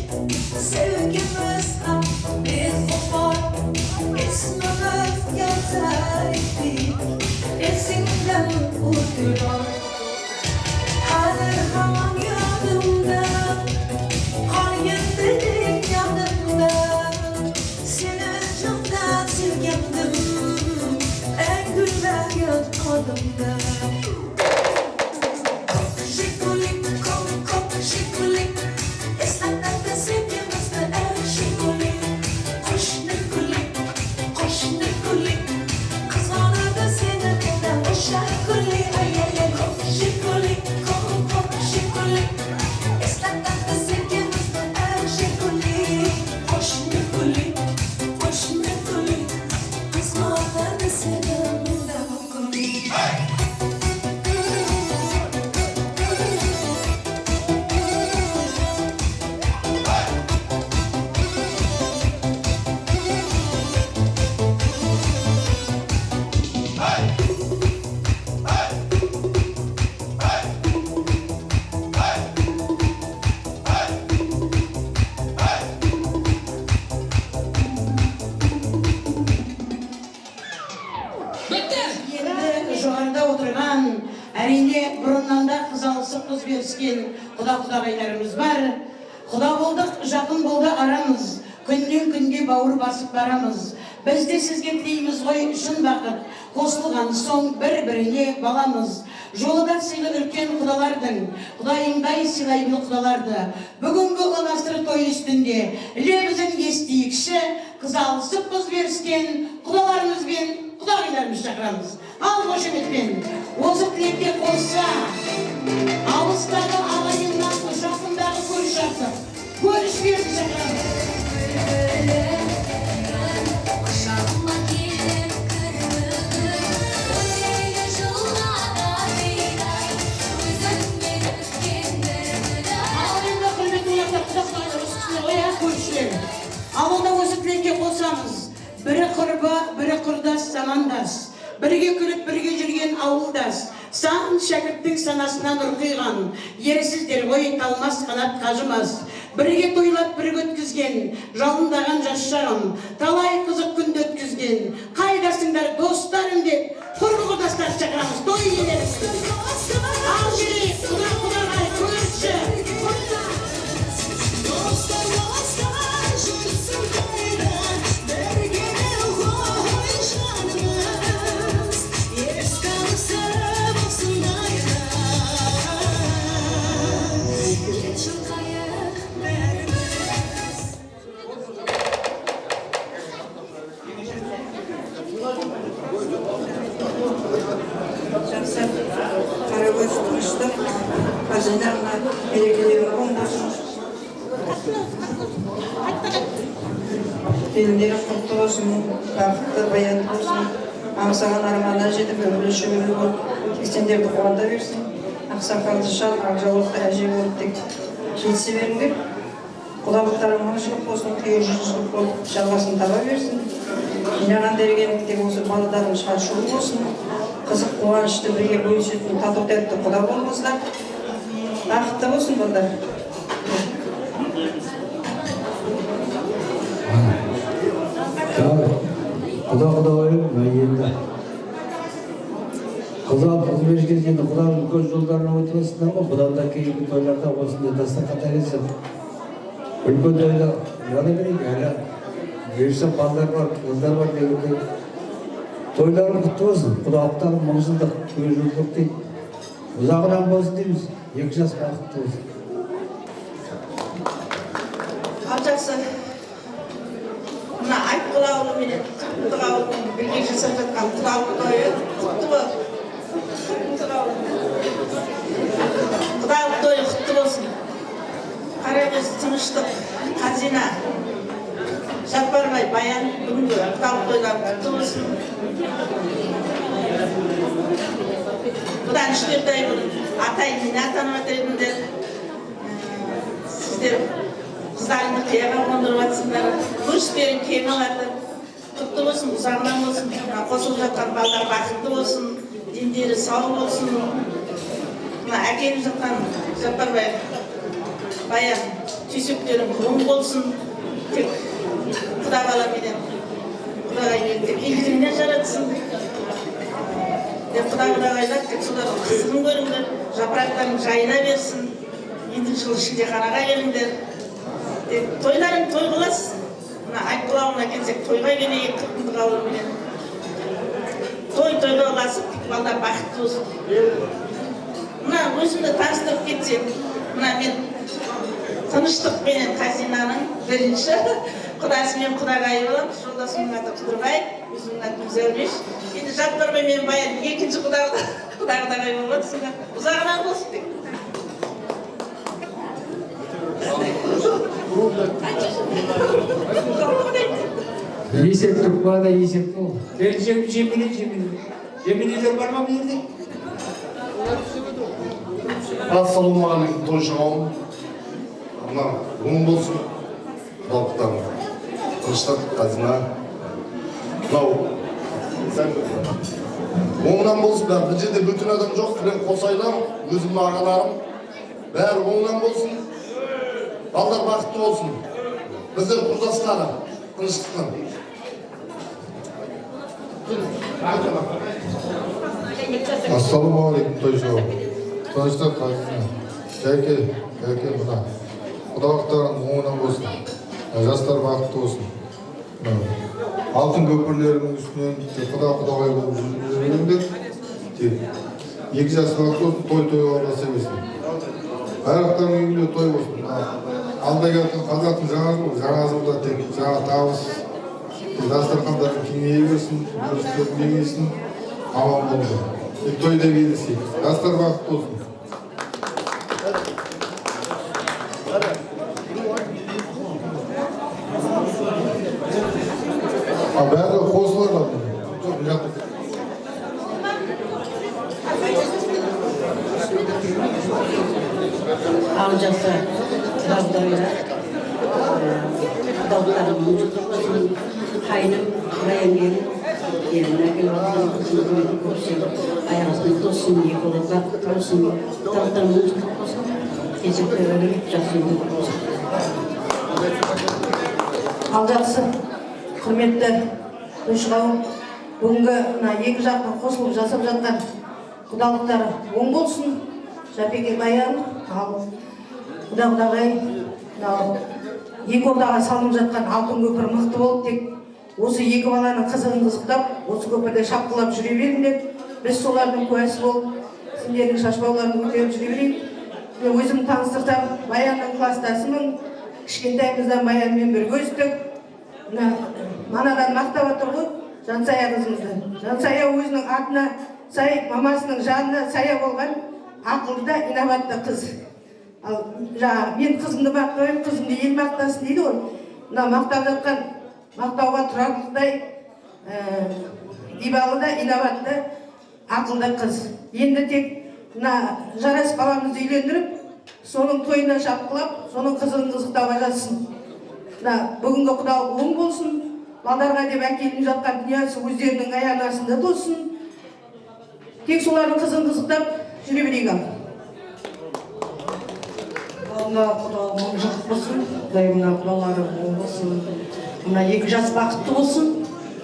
sevgimiz tam bir fotoğraf İsmimiz yazar idik, resimden uyduran Hala hamam yanımda, hayır dedik yanımda Seni candan silgendim, en güzel gün kolumda Şikolik, kolu kolu şikolik Esnaflar da sevgimizde en şikolik Koşun kolik, koşun kolik Kız ona da seni birden boşar kolik Şikolik, kolu kolu şikolik Esnaflar da sevgimizde en şikolik Koşun kolik, koşun kolik Kız ona da seni birden kolik Енді жоғарыда отырған, әрине бұрыннан да қыз алысып қыз беріскен құда-құдағайларымыз бар. Құда болдық, жақын болды арамыз, күннен күнге бауыр басып барамыз. Біз де сізге тілейміз ғой шын бақыт, қосылған соң бір-біріне баламыз. Жолыда сыйлы үлкен құдалардың, құдайыңдай сыйлай біл құдаларды. Бүгінгі ұластыр той үстінде, лебізін естейікші, қыз алысып қыз беріскен құдаларымызбен құдағайларымыз шақырамыз. Ал қошеметпен, осы тілекке қосса, алыстағы ағайыннан жақындағы көріс жатыр. Көріс берді шақырамыз. Ал онда осы тілекке қосамыз. Бірі құрба, бірі құрдас, замандас. Бірге күліп, бірге жүрген ауылдас. Сан шәкірттің санасынан ұрқиған. Ерсіздер ғой талмас қанат қажымас. Бірге тойлап, бірге өткізген. Жалындаған жас шағым. Талай қызық күнді өткізген. Қайдасыңдар достарым деп, құрбы құрдастар шақырамыз. Той иелеріміз. Ал жүрек, құда-құдағай, көрші. Жақсы, қарагөз тыныштық, қазындарына берекелері оң болсын. Келіндері құтты болсын, бақытты, баянды болсын. Аңсаған арманына жетіп, өмірі шөбірі болып, сендерді қуанта берсін. Ақсақалды шал, ақжаулықты әже болып тек жетісе беріңдер. Құдалықтары маңышылық болсын, күйеужүзілік болып жалғасын таба берсін. Жинаған бергендіктегі осы балалардың шашуы болсын. Қызық қуанышты бірге бөлісетін тату тәтті құда болыңыздар. Бақытты болсын балдар. Құда ойым, енді қыз берген енді құданың көз жолдарына отырасыңдар ғой, бұдан да кейінгі тойларда осындай дастархан тәрізіп үлкен тойда жана берейік, әлі берсем балдар бар, қыздар бар дегенде тойларың құтты болсын, құдалықтарың мұңсыздық, көзжілдік дейді. Ұзағынан болсын дейміз, 2 жас бақытты болсын. Ал жақсы, мына Айтқұл ауылы менен Құттық ауылының бірге жасап жатқан құдалық тойы құтты болсын. Құдалық тойы құтты болсын. Қарагөз тыныштық, Қазина, Жапарбай, Баян бүгінгі құдалық тойлары құтты болсын. Бұдан 3-4 ай бұрын атай мені атанып едіңдер. Сіздер қыздарыңды қияға қондырып жатсыңдар. Көрістерің кең алады. Құтты болсын, ұзағынан болсын. Қосылып жатқан балдар бақытты болсын, дендері сау болсын. Әкеліп жатқан Жапарбай, Баян, түйсектерің оң болсын. Тек құда бала менен құдағай тек игілігіне жаратсын. Құдағайлар тек солардың қызығын көріңдер, жапырақтарын жайына берсін. Енді жылы шілдеханаға келіңдер. Тойларың той қыласыз. Айтқұл ауылына келсек, тойға келейік, Құттық ауылымен. Той-тойға ұласып, тек балдар бақытты болсын. Өзімді таныстырып кетсем, мен тыныштықпенен Қазинаның бірінші құдасымен құдағайы боламыз. Жолдасымның аты Қыдырбай, өзімнің атым Зәуреш. Енді Жапарбай мен Баян екінші құдағай болып отырсыңдар. Ұзағынан болсын деп. Есептік бада есепті ол. Жемінелер бар ма бұл жерде? Ассалаумағалейкум тойшы қауым. Мына оң болсын. Құдалықтарым. Тыныштық, Қазина. Мынау оңынан болсын, бұл жерде бүтін адам жоқ, мен қосайлам, өзімнің ағаларым. Бәрі оңынан болсын. Балдар бақытты болсын. Біздер құрдастары, тыныштықтан. Ассалаумағалейкум тойшы қауым. Тыныштық, Қазина. Жәке бұда. Құдалықтарың оңынан болсын. Жастар бақытты болсын. Алтын көпірлерінің үстінен құда-құдағай болып жүргендер. 2 жас бақытты болсын, той-тойға орнаса берсін. Аяқтардың үйінде той болсын. Алдай келген қазақтың жаңа жылда тек жаңа табыс. Дастархандарын кеңейе берсін, өрістер кеңейсін, аман болды. Тойда келісейік. Жастар бақытты болсын. Бәрі қосылар. Ал жақсы құдағайлар, құдалықтарым мұңжылдық болсын, қайным, Баян еліне келіп отырған қызын көрсем, аяғысының тосын, екі олар бақытты болсын, құдалықтарым мұңжылдық болсын, кезекті өліп жақсы болсын. Ал жақсы, құрметті тойшы қауым, бүгінгі 2 жақтың қосылып жасап жатқан құдалықтары оң болсын. Жапеке Баян, ал құдағай, 2 ордаға салынып жатқан алтын көпір мықты болып, тек осы 2 баланың қызығын қызықтап, осы көпірде шапқылап жүре беріңдер. Біз солардың куәсі болып, сендердің шашбауларын көтеріп жүре берейік. Өзім таныстырсам, Баянның кластасымын, кішкентайымыздан Баянмен бірге өстік. Манадан мақтап отыр ғой, Жансая қызымызды. Жансая өзінің атына сай, мамасының жанына сая болған ақылды, инабатты қыз. Мен қызымды мақтаймын, қызымды ел мақтасын дейді ғой. Мақтап жатқан, мақтауға тұрарлықтай, ибалы да, инабатты, ақылды қыз. Енді тек жарас баламызды үйлендіріп, соның тойында шапқылап, соның қызығын қызықтап жатсын. Бүгінгі құдалық оң болсын, балдарға деп әкелініп жатқан дүниесі өздерінің аяғының астында болсын. Тек солардың қызығын қызықтап жүре берейік. Алла құдалық мың жылдық болсын, Құдайымна құдалары оң болсын. Мына 2 жас бақытты болсын,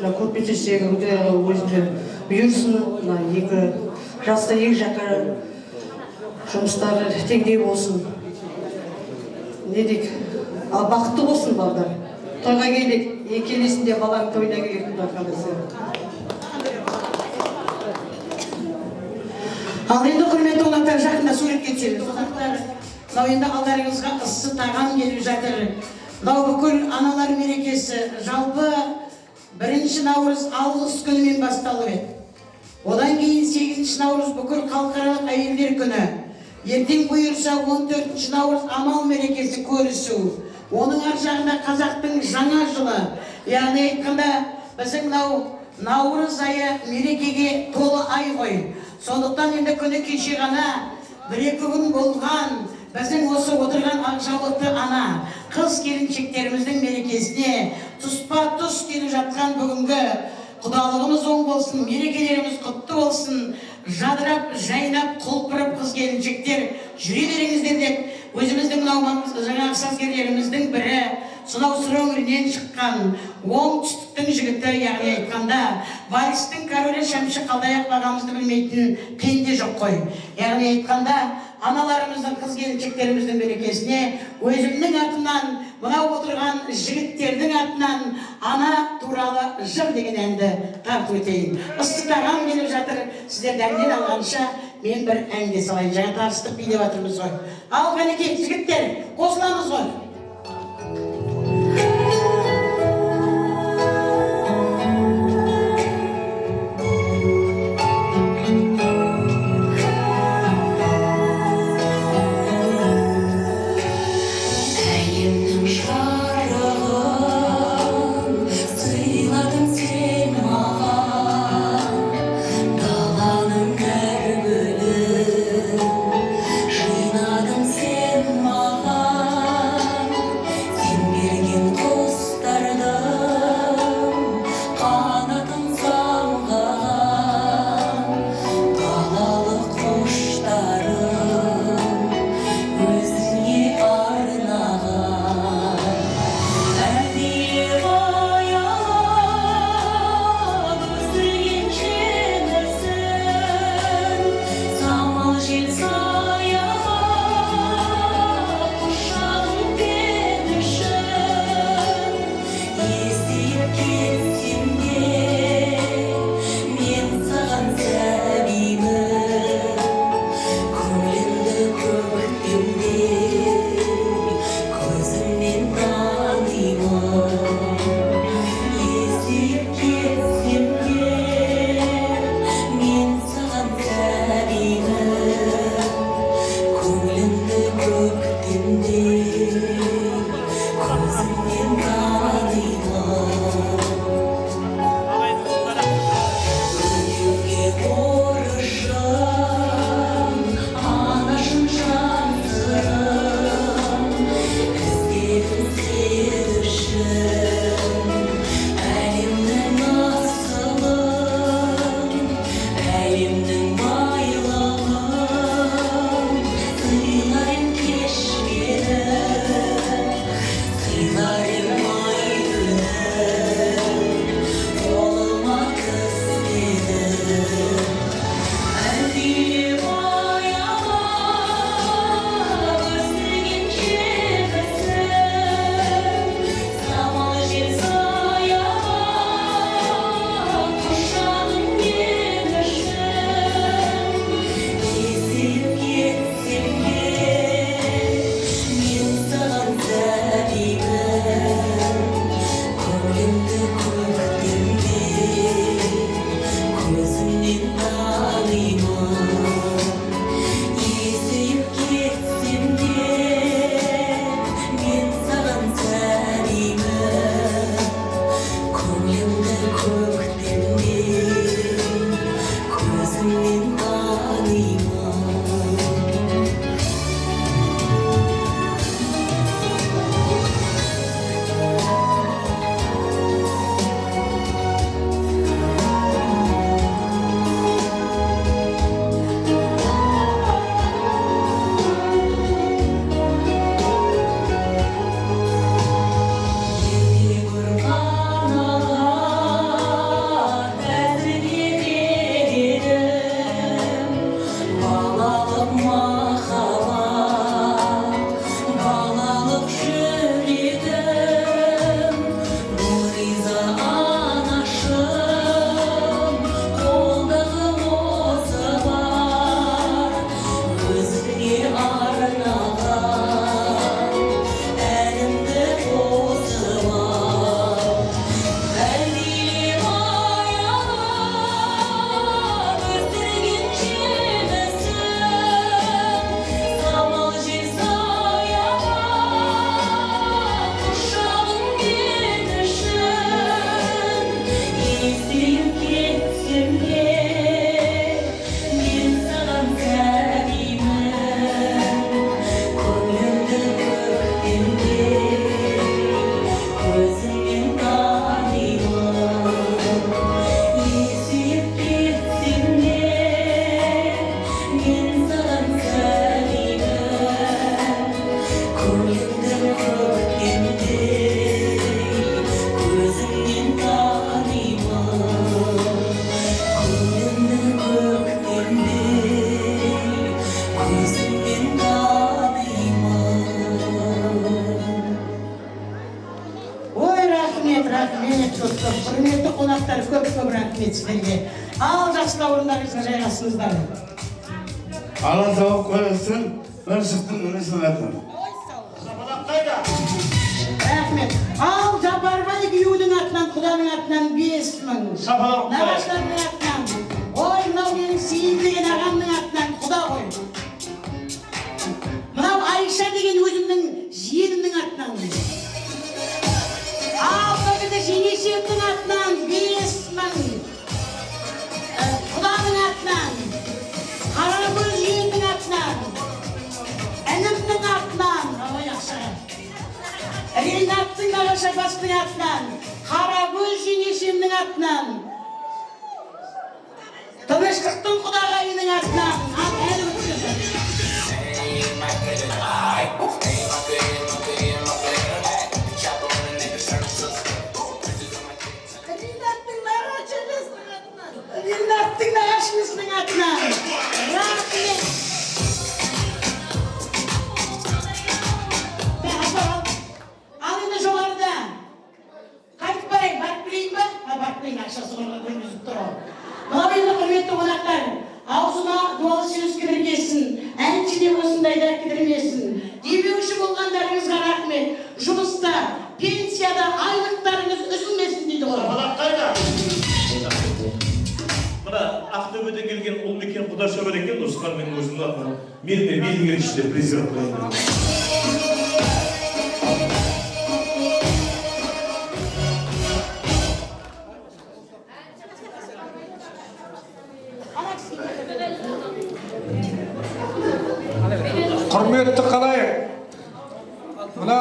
көрпе-төсегі өзінде бұйырсын. 2 жаста 2 жаққа жұмыстары теңдей болсын. Не дейік? Ал бақытты болсын балдар. Тойға келдік, келесінде баланың тойына келетін барқанысы. Ал енді құрметті қонақтар, жақында суретке түсеміз. Мынау енді алдарыңызға ыссы тағам келіп жатыр. Мынау бүкіл аналар мерекесі жалпы 1 наурыз алғыс күнімен басталып еді. Одан кейін 8 наурыз бүкіл халықаралық әйелдер күні. Ертең бұйырса 14 наурыз амал мерекесі көрісу. Оның ар жағында қазақтың жаңа жылы. Яғни айтқанда біздің наурыз айы мерекеге толы ай ғой. Сондықтан енді күні кеше ғана 1-2 күн болған біздің осы отырған ақжаулықты ана қыз келіншектеріміздің мерекесіне тұспа тұс келіп жатқан бүгінгі құдалығымыз оң болсын, мерекелеріміз құтты болсын, жадырап, жайнап, құлпырып қыз келіншектер жүре беріңіздер деп өзіміздің мынау жаңағы сазгерлеріміздің бірі, сонау сыр өңірінен шыққан оңтүстіктің жігіті, яғни айтқанда вальстің королі Шәмші Қалдаяқ ағамызды білмейтін пенде жоқ қой. Яғни айтқанда аналарымыздың, қыз келіншектеріміздің мерекесіне өзімнің атымнан, мынау отырған жігіттердің атынан ана туралы жыр деген әнді тартып өтейін. Ыссы тағам келіп жатыр, сіздер дәмден алғанша мен бір әнге салайын. Жаңа табыстық билеп жатырмыз ғой. Ал қанекей жігіттер, қосыламыз ғой. достар, құрметті қонақтар, көп рахмет сіздерге. Ал жақсы орындарыңызға жайғасыңыздар. Алла тауып қойылсын, бір шықтың үнесін әтін. Рахмет. Ал Жапарбай күйеудің атынан, құданың атынан 5000. Нағаштардың атынан. Ой, мынау менің Сейіт деген ағамның атынан құда ғой. Мынау Айша деген өзімнің жиенімнің атынан. Ал бүгінгі жеңешемнің атынан 5000. Құданың атынан. Қаракөз жиеннің атынан. Інімнің атынан. Ой, ақша. Ренаттың нағашы апасының атынан. Қаракөз жеңешемнің атынан. Тыныштықтың құдағайының атынан. Әлі өткен. Ренаттың нағашысының атынан. Рахмет. Ал енді жоғарыда. Қайтып барайын, барып білейін ба? Барып білейін, ақшасы ғырға көрмесіп тұр. Мынау енді құрметті қонақтар, аузыма дуалы сөз кідірмесін, әнші де осындайда кідірмесін. Демеуші болғандарыңызға рахмет. Жұмыста, пенсияда айлықтарыңыз үзілмесін дейді ғой. Қайда? Мына Ақтөбеден келген Ұлмекен Құдашабай екен, осыған менің өзімнің атынан. Менімен белгілі іште президент болайын. Құрметті қалайық, мына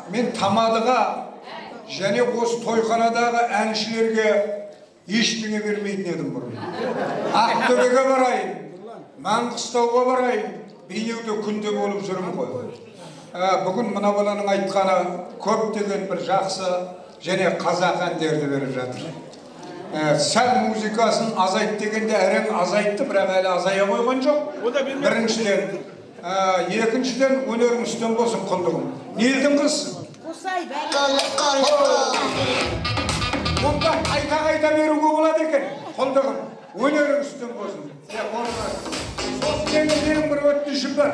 мен Тамадыға және осы тойханадағы әншілерге ештеңе бермейтін едім бұрын. Ақтөбеге барайын, Маңғыстауға барайын, Бейнеуде күнде болып жүрмін ғой. Бүгін мына баланың айтқаны көптеген бір жақсы және қазақ әндерді беріп жатыр. Сәл музыкасын азайт дегенде әрең азайтты, бірақ әлі азая қойған жоқ. Біріншіден. Екіншіден өнерің үстен болсын құндығым. Елдің қызсың? Онда қайта беруге болады екен. Құндығым, өнерің үстен болсын. Менің бір өтінішім бар.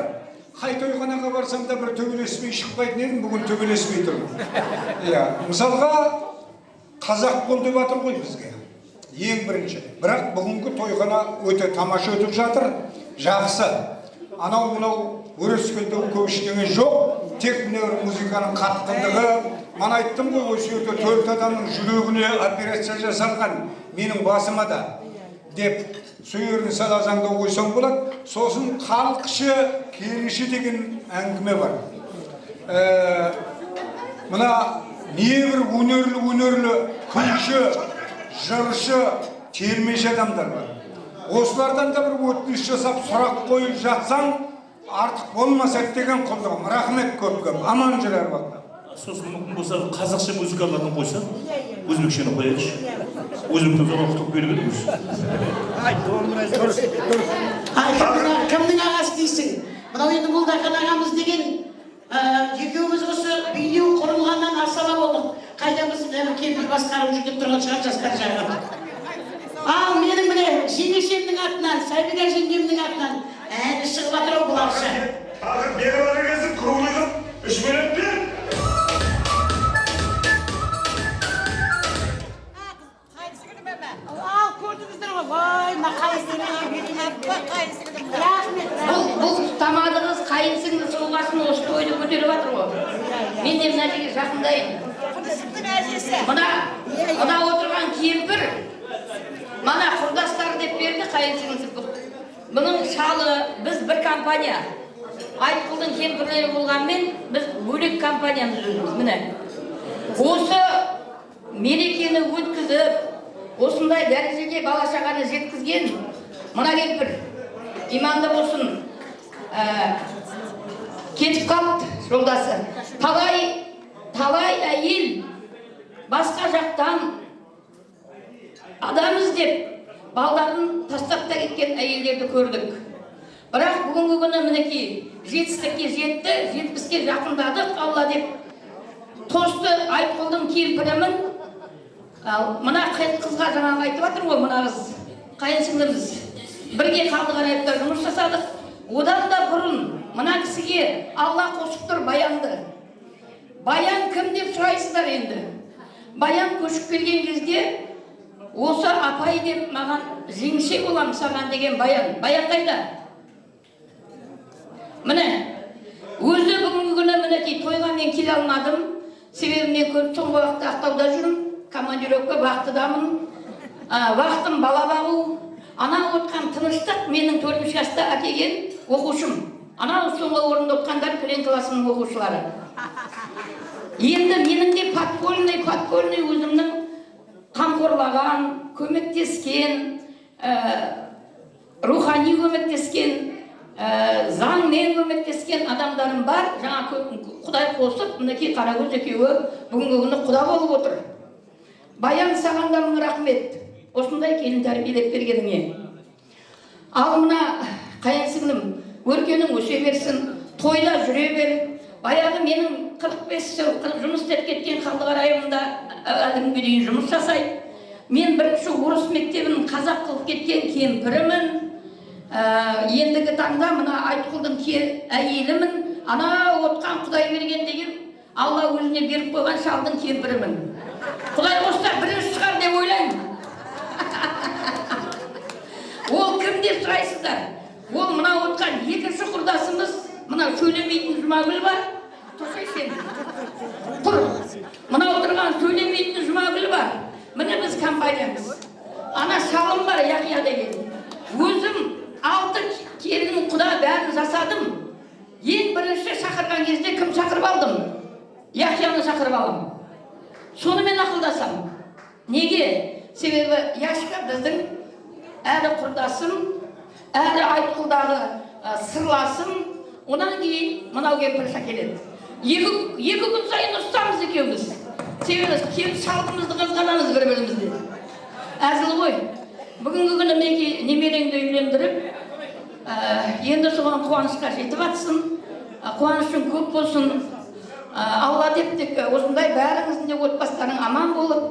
Қай тойханаға барсам да бір төбелеспей шықпайтын едім, бүгін төбелеспей тұрмын. Мысалға, қазақ бол деп жатыр ғой бізге. Ең бірінші. Бірақ бүгінгі тойхана өте тамаша өтіп жатыр. Жақсы. Анау-мынау өрескелді көп ештеңе жоқ. Тек мына музыканың қатқындығы. Мана айттым ғой, осы жерде 4 адамның жүрегіне операция жасалған. Менің басыма да деп сөйерін салазаңда ойсаң болады. Сосын халықшы, келіші деген әңгіме бар. Мына небір өнерлі, күнші, жыршы, термеші адамдар бар. Осылардан да бір өтініш жасап, сұрақ қойып жатсаң, артық болмаса деген құндығым. Рахмет көп-көп. Аман жүр әр уақытта. Сосын мүмкін болса қазақша музыкаларын қойса, өзбекшені қояйыншы. Өзбектен зор оқытып беріп едіңіз. Кімнің ағасы дейсің? Мынау енді Молдақан ағамыз деген екеуміз осы бейнеу құрылғаннан асаба болдық. Қайдамыз кемпір басқарып жүрдіп тұрған шығар жастар жағынан. Ал менің міне жеңешемнің атынан, Сәбира жеңгемнің атынан әлі шығып жатыр бұл ақша. Тағы бері бара кезін круглыйғып, 3 миллион бер. Ал көрдіңіздер ғой, ой, мына қайынсіңді рахмет. Бұл Тамадыңыз, қайынсіңді солғасын осы тойды көтеріп жатыр ғой. Мен де мына жерге жақындайын. Мына отырған кемпір мана құрдастары деп берді қайынсіңізді. Бұның шалы, біз бір компания. Айтқұлдың кемпірлері болғанмен, біз бөлек компаниямыз өзіміз. Міне. Осы мерекені өткізіп, осындай дәрежеге бала-шағаны жеткізген мына кемпір. Иманды болсын. Кетіп қалды жолдасы. Талай әйел басқа жақтан адам іздеп балдарын тастап та кеткен әйелдерді көрдік. Бірақ бүгінгі күні мінекей жетістікке жетті, 70-ке жақындадық Алла деп тосты Айтқұлдың кемпірімін Ал мына қызға жаңағы айтып жатыр ғой, мына қыз қайын сіңліміз. Бірге Қалдықарайда жұмыс жасадық. Одан да бұрын мына кісіге Алла қосып тұр Баянды. Баян кім деп сұрайсыздар енді. Баян көшіп келген кезде осы апай деп маған жеңше болам саған деген Баян. Баян қайда? Міне, өзі бүгінгі күні мінекей тойға мен келе алмадым. Себебі мен көп соңғы уақытта Ақтауда жүрмін, командировка вахтыдамын. Вахтым бала бағу. Ана отқан тыныштық менің 4 жаста әкелген оқушым. Ана соңғы орында отқандар кілең класының оқушылары. Енді менің де подпольный өзімнің қамқорлаған, көмектескен, рухани көмектескен, заңмен көмектескен адамдарым бар. Жаңа Құдай қосып, мінекей Қарагөз екеуі бүгінгі күні құда болып отыр. Баян, саған да мың рахмет. Осындай келін тәрбиелеп бергеніңе. Ал мына қайын сіңлім, өркенің өсе берсін, тойда жүре бер. Баяғы менің 45 жыл жұмыс істеп кеткен Қалдықарайымда әлі дейін жұмыс жасайды. Мен бірінші орыс мектебін қазақ қылып кеткен кемпірімін. Ендігі таңда мына Айтқұлдың әйелімін. Ана отқан Құдай берген деген Алла өзіне беріп қойған шалдың кемпірімін. Құдай қосса бірінші шығар деп ойлаймын. Ол кім деп сұрайсыздар? Ол мына отқан екінші құрдасымыз, мына сөйлемейтін Жұмагүл бар. Тұрсай сен. Тұр. Мына отырған сөйлемейтін Жұмагүл бар. Міне біз компаниямыз. Ана шалым бар, Яхия деген. Өзім 6 келін құда бәрін жасадым. Ең бірінші шақырған кезде кім шақырып алдым? Яхияны шақырып аламын. Сонымен ақылдасам. Неге? Себебі Яшка біздің әрі құрдасым, әрі Айтқұлдағы сырласым. Онан кейін мынау кемпір шәкеледі. Екі күн сайын ұстамыз екеуміз. Себебі кеп шалқымызды қызғанамыз бір-бірімізде. Әзіл ғой. Бүгінгі күні немереңді үйлендіріп, енді соған қуанышқа жетіп атсын. Қуанышың көп болсын. Алла деп тек осындай бәріңіздің де отбасыларың аман болып,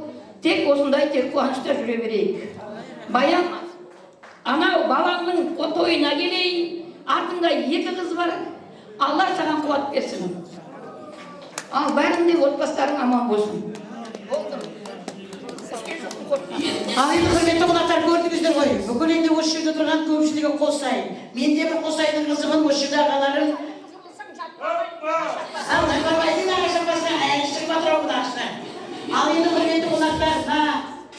тек осындай тек қуанышта жүре берейік. Баян, анау балаңның тойына келейін, артында 2 қыз бар. Алла саған қуат берсін. Ал бәрінде отбасыларың аман болсын. Ал енді құрметті қонақтар, көрдіңіздер ғой. Бүкіл енді осы жерде тұрған көпшілігі Қосай. Мен де бір Қосайдың қызымын, осы жерде ағаларым. Ал Қарбайдың ағашапасына әйістік батырауды ашты. Ал енді құрметті қонақтар,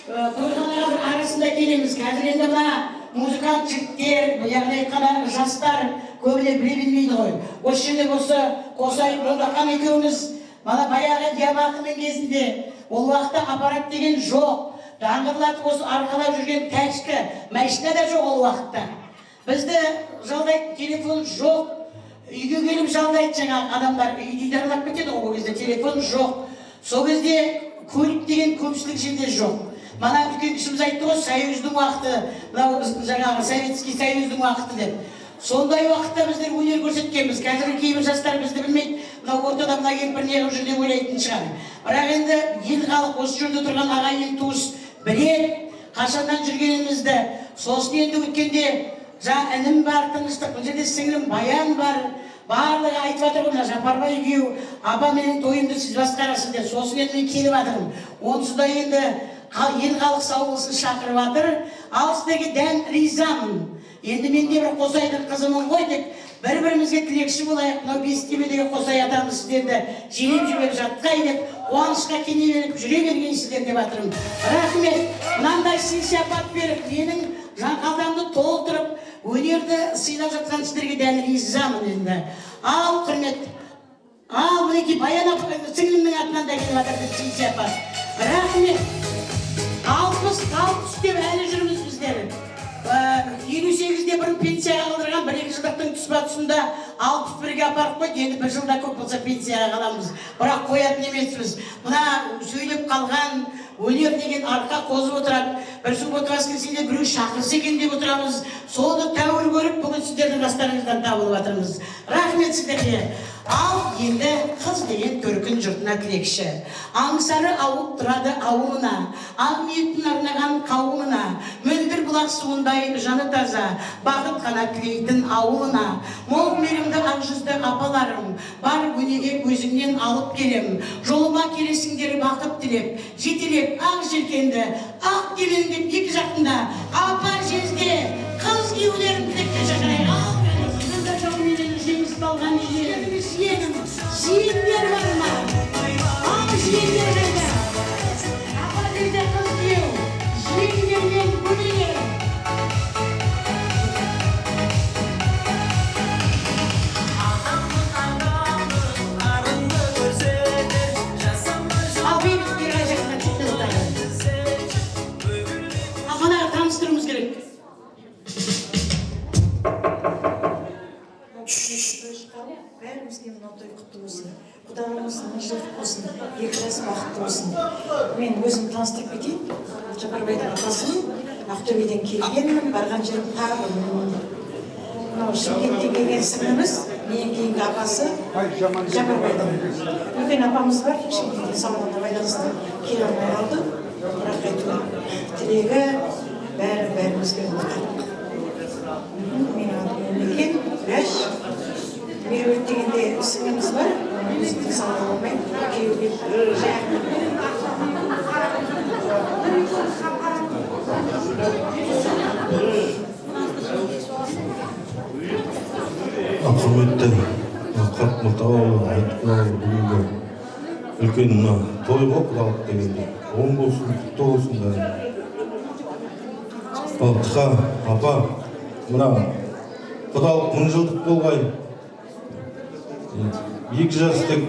тойханаға бір арасында келеміз. Қазір енді мына музыкант жігіттер, яғни айтқанда жастар көбіне біле білмейді ғой. Осы жерде осы Қосай Молдақан екеуміз мана баяғы диабатымен кезінде ол уақытта аппарат деген жоқ. Даңғырлатып осы арқалап жүрген тәшкі машина да жоқ ол уақытта. Бізді жалдайды, телефон жоқ. Үйге келіп жалдайды жаңағы адамдар. Үйді аралап кетеді ғой, ол кезде телефон жоқ. Сол кезде көлік деген көпшілік жерде жоқ. Мана үлкен кісіміз айтты ғой, Союздың уақыты, жаңағы Советский Союздың уақыты деп. Сондай уақытта біздер өнер көрсеткенбіз. Қазіргі кейбір жастар бізді білмейді. Мынау ортада мына кемпір неғып жүр деп ойлайтын шығар. Бірақ енді ел халық осы жерде тұрған ағайын туыс білет, қашаннан жүргенімізді. Сосын енді өткенде жаңа інім бар, тыныштық, бұл жерде сіңлім Баян бар. Барлығы айтып жатыр ғой, Жапарбай екеу, апа менің тойымды сіз басқарасыз деп. Сосын енді мен келіп жатырмын. Онсыз да енді ел халық сау болсын шақырып жатыр. Ал сіздерге дән ризамын. Енді мен де бір Қосайдың қызымын ғой деп, бір-бірімізге тілекші болайық. Мынау Бестемедегі Қосай атамыз сіздерді желеп жіберіп жатқай деп, қуанышқа кене беріп жүре бергенсіздер деп жатырмын. Рахмет, мынандай сый-сияпат беріп, менің қалтамды толтырып, өнерді сыйлап жатқан сіздерге дән ризамын енді. Ал құрмет, ал мінекей Баян сіңлімнің атынан да келіп жатыр деп сый-сияпат. Рахмет. 60 деп әлі жүрміз біздер. 58-де бұрын пенсияға қалдырған, 1-2 жылдықтың тұспа-тұсында 61-ге апарып қойды. Енді 1 жылда көп болса пенсияға қаламыз. Бірақ қоятын емеспіз. Мына сөйлеп қалған өнер деген арқа қозып отырады. Бір субботасы келсеңде біреу шақырса екен деп отырамыз. Соны тәуір көріп, бүгін сіздердің жастарыңыздан табылып жатырмыз. Рахмет сіздерге. Ал енді қыз деген төркін жұртына тілекші. Аңсары ауып тұрады ауылына, ал ниетін арнаған қауымына, мөлдір бұлақ суындай жаны таза, бақыт қана тілейтін ауылына. Мол мейірімді ақ жүзді апаларым, бар өнеге өзіңнен алып келем. Жолыма келесіңдер бақыт тілеп, жетелеп ақ желкенді, ақ келеңдеп екі жақтында, апа жезде, қыз күйеулерін тілекке шақырайық. Сізді жауменен жеңіс алған еліміз сенім, жиендер бар ма? Ал жиендер қайда? Апа жезде қыз күйеу, жиендермен бөлелер. Ал бейбіт бір ажаққа жүктіздер. Ал қанаға таныстыруымыз керек. Бәрімізге мынау той құтты болсын. Құдаларымыз жылдық болсын, екі жас бақытты болсын. Мен өзім таныстырып кетейін. Жапарбайдың апасымын, Ақтөбеден келгенмін, барған жерім тағы. Мынау Шымкенттен келген сіңліміз, менен кейінгі апасы Жапарбайдың. Үлкен апамыз бар, Шымкенттен салмағына байланысты келе алмай қалды. Бірақ әйтеуір тілегі бәрімізге ортақ. Менің атым Мемлекет, Күләш. Меруерт дегенде сіңліміз бар, өзімді салға болмай, күйеуге жаяқ. Құрметті Қырықмылтау Айтқұлау бүгінгі үлкен тойға құдалық дегенде оң болсын, құтты болсын да. Ал Тықа апа, мына құдалық 1000 жылдық болғай. Екі жастық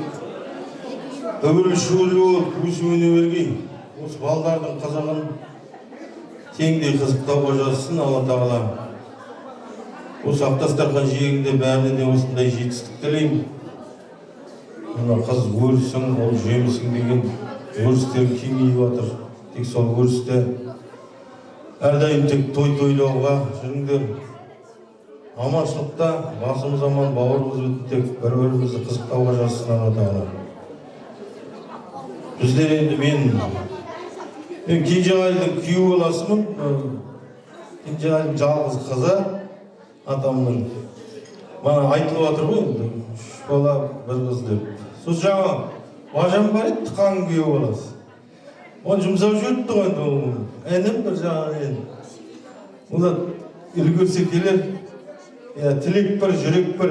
өмірі шөлі болып өсіміне бергей. Осы балдардың қазағын теңдей қызықтауға жазсын Алла тағала. Осы ақтастарған жиегінде бәріне де осындай жетістік тілеймін. Мына қыз өрісің, ол жемісің деген өрістер кеңейіп жатыр. Тек сол өрісте әрдайым тек тойлауға жүріңдер. Аманшылықта басымыз аман, бауырымыз өтіп, бір-бірімізді қызықтауға жазсын Алла тағала. Біздер енді мен Кенжеғалидың күйеу баласымын. Кенжеғалидың жалғыз қызы атамның. Мана айтылып жатыр ғой енді, 3 бала, 1 қыз деп. Сол жаңа бажам бар еді, Тықаның күйеу баласы. Оны жұмсап жүріпті ғой енді, әнім бір жаңа енді. Олар үлгерсе келер. Тілек бір, жүрек бір,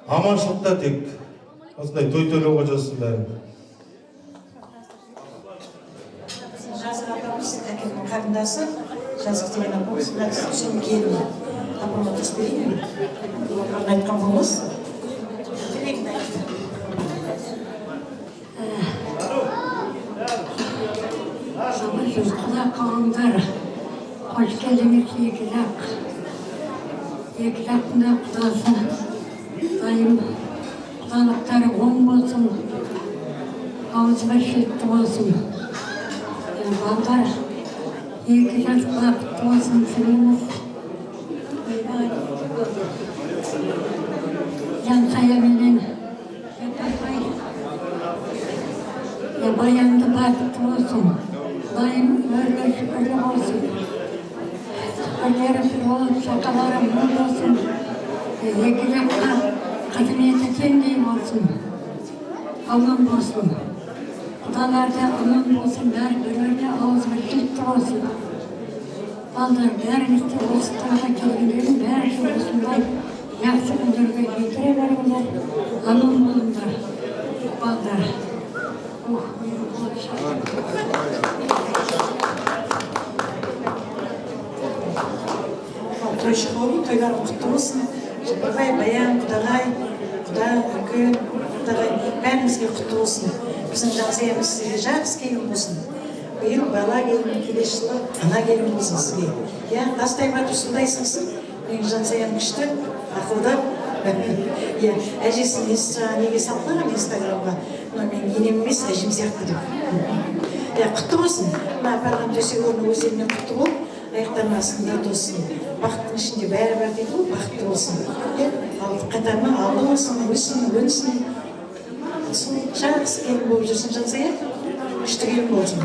аманшылықта тек осындай той-тойлауға жазсын бәрін. Жазық апамыз, әкемнің қарындасы, жазық деген апамыз, соның келіні. Апама дұрыс берейін. Оны айтқан болмас. Тілегін айтты. Құда қауымдар, қош келдіңіз екі жақ. Екі жақтында құдасы, дайым құдалықтары оң болсын, ауызға шетті болсын. Балдар, екі жас бақытты болсын, сіңіміз. Жансаяменен Жапарбай, баянды бақытты болсын, дайым өрге шүкірлі болсын. Шүкірлері бір болып, шақалары мұң болсын, екі жаққа қызметі теңдей болсын, аман болсын. Құдаларда аман болсын, бәрі бір-біріне ауызға жетті болсын. Балдар бәріңізді осы тойға келгендердің бәрі осындай жақсы күндерге жетіре беріңдер, аман болыңдар, балдар. Тойшы болу, тойларың құтты болсын. Жапарбай, Баян, Құдағай, Құда, үлкен, Құдағай, бәрімізге құтты болсын. Біздің жансаямыз сізге жақсы келін болсын. Биыл бала келін, келесі жылы ана келін болсын сізге. Тастай батыр сондайсыңсың, менің жансаям күшті, ақылды. Әжесін неге салдырған Инстаграмға. Мен енем емес, әжем сияқты деп. Құтты болсын. Апарған төсек орны өздеріне құтты бол. аяқтарының астында тұрсын. Бақыттың ішінде бәрі бар дейді ғой, бақытты болсын. Ал қатарына алды болсын, өссін, өнсін. Сол жақсы келін болып жүрсін Жансая, күшті келін болсын.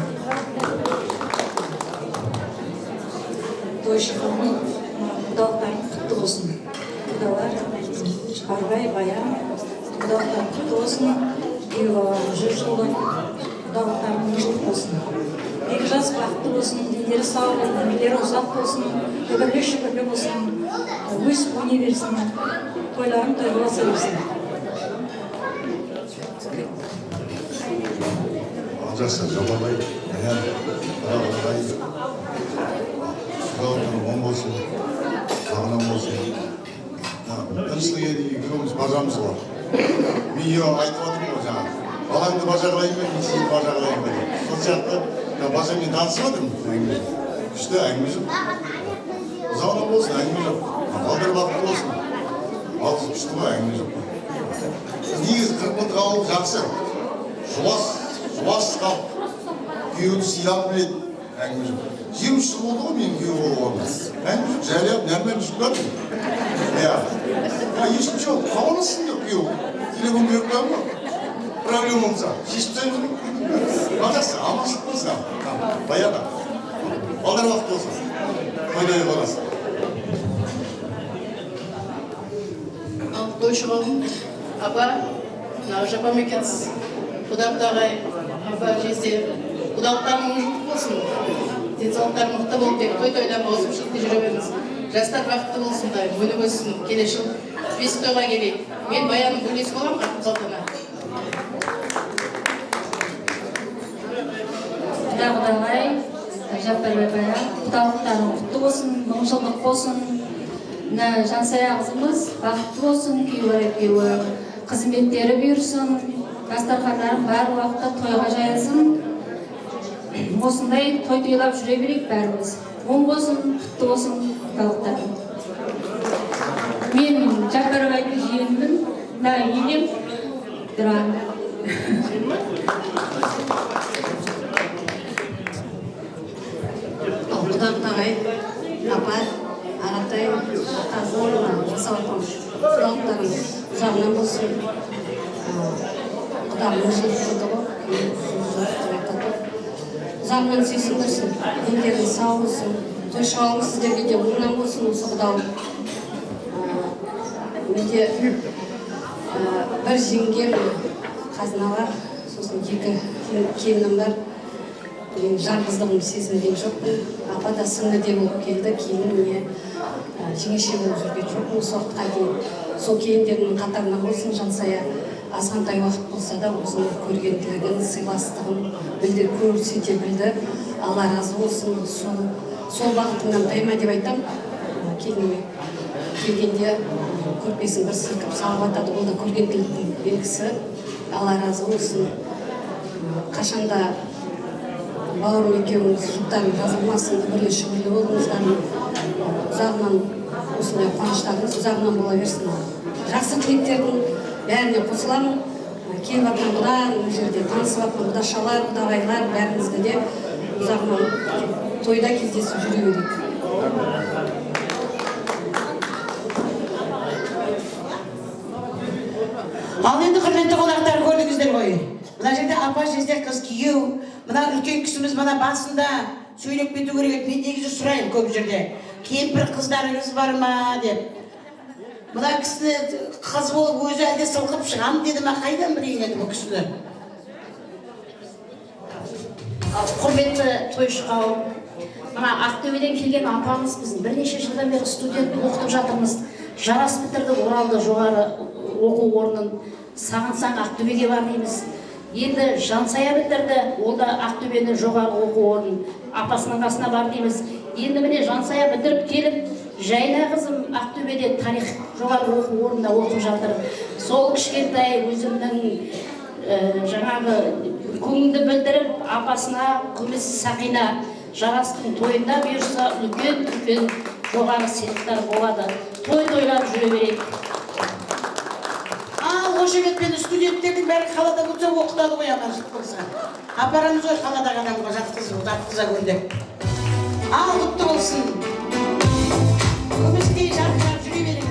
Тойшығының құдалықтарын құтты болсын. Құдалар, Арбай, Баян, құдалықтарын құтты болсын. Үй баланың 100 жылы, құдалықтарын 100 жыл болсын. Екі жас бақытты болсын, дендері сау, өмірлері ұзақ болсын, өмірлі шүкірлі болсын, өсіп өне берсін, тойларын тойласа берсін. Жақсы, жабабай, аян, қарағылбай, құдалықтың оң болсын, сағынан болсын. Тыныштық еді, екеуміз бажамыз бар. Мен айтып отырмын ғой жаңа. Балаңды бажағылайын ба, мен сені бажағылайын ба деп. Сол сияқты бажамен танысып отырмын әңгіме. Күшті әңгіме жоқ. Ұзағынан болсын, әңгіме жоқ. Балдар бақытты болсын. Алғыс күшті ғой, әңгіме жоқ. Негізі 40 жылдық ауыл жақсы. Жуас қалып, күйеуді сыйлап біледі, әңгіме жоқ. 23 жыл болды ғой менің күйеу болғанымда. Әңгіме жоқ, жайлап, нәрмен жүргенмін. Ешкім жоқ, хабарлассын деп күйеу. Телефон беріп қойым ғой. Проблема болса, шешіп тастайын деп. Жақсы, аманшылық болсын. Баяна. Балдар уақыт болсын. Тойдай боласың. Тойшығым, апа, жапам екенсіз. Құдақтағай, апа, жезде, құдақтарың мұжық болсын. Денсаулықтарың мықты болып деп, той-тойдан болсын, шықты жүре беріңіз. Жастар бақытты болсын да, өніп өссін, келесі жыл бесік тойға келейік. Мен Баянның бөлесі болам, қатын салтына. Құдағыдағай, Жаппарбай Баян, құдалықтарың құтты болсын, мұңшылдық болсын. Жансая қызымыз бақытты болсын, күйеуі қызметтері бұйырсын, дастархандарын бар уақытта тойға жайылсын. Осындай той тойлап жүре берейік бәріміз. Оң болсын, құтты болсын құдалықтарың. Мен Жаппарбайдың жиенімін, енем Дұран. Құдақтағай, апа, Ағатай, Атазы, жасауатым, құдалықтарың ұзағынан болсын. Құдағының жылды ғой, ұзағынан сүйсіндірсін, дендерің сау болсын. Тойшығалың сіздерге де оңынан болсын, осы құдалық. Менде бір жеңгем қазыналар, сосын 2 келінім бар. Мен жалғыздығым сезінген жоқпын. Апа да сіңліде болып келді, келініне жеңеше болып жүрген жоқпын. Осы уақытқа дейін сол келіндерінің қатарынан болсын, Жансая азғантай уақыт болса да өзінің көргенділігін, сыйластығын білдіріп көрсете білді. Алла разы болсын. Сол бағытыңнан тайма деп айтам. Келініме келгенде көрпесін бір сілкіп салып атады, ол да көргенділіктің белгісі. Алла разы болсын. Қашанда бауырым екеуіңіз жұптарын жазылмасын, бірлі шүбірлі болыңыздар. Ұзағынан осындай қуаныштарыңыз ұзағынан бола берсін. Жақсы тілектердің бәріне қосыламын. Келіп атқан бұда, бұл жерде танысып атқан бұдашалар, бұдағайлар, бәріңізді де ұзағынан тойда кездесіп жүре берейік. Ал енді құрметті қонақтар көрдіңіздер ғой. Мына жерде апа жезде қыз күйеу, мына үлкен кісіміз мына басында сөйлеп кету керек. Мен негізі сұрайын көп жерде. Кемпір қыздарыңыз бар ма деп. Мына кісіні қыз болып өзі әлде сылқып шығам деді ма, қайдан білейін еді бұл кісіні? Құрметті тойшы қауым, мына Ақтөбеден келген апамыз, біз бірнеше жылдан бері студент оқытып жатырмыз. Жарас бітірді, Оралды жоғары оқу орнын. Сағынсаң Ақтөбеге бар дейміз. Енді Жансая бітірді, ол да Ақтөбені жоғары оқу орнын. Апасының қасына бар дейміз. Енді міне Жансая бітіріп келіп, Жайна қызым Ақтөбеде тарих жоғары оқу орнында оқып жатыр. Сол кішкентай өзімнің жаңағы көңілді білдіріп, апасына күміс Сақина Жарастың тойында бұйырса үлкен жоғары сыйлықтар болады. Той тойлап жүре берейік. Қошеметпен студенттердің бәрі қалада болса оқытады ғой, аманшылық болса. Апарамыз ғой қаладағы адамға жатқыза көрді. Ал құтты болсын. Күмістей жарқырап жүре беріңіз.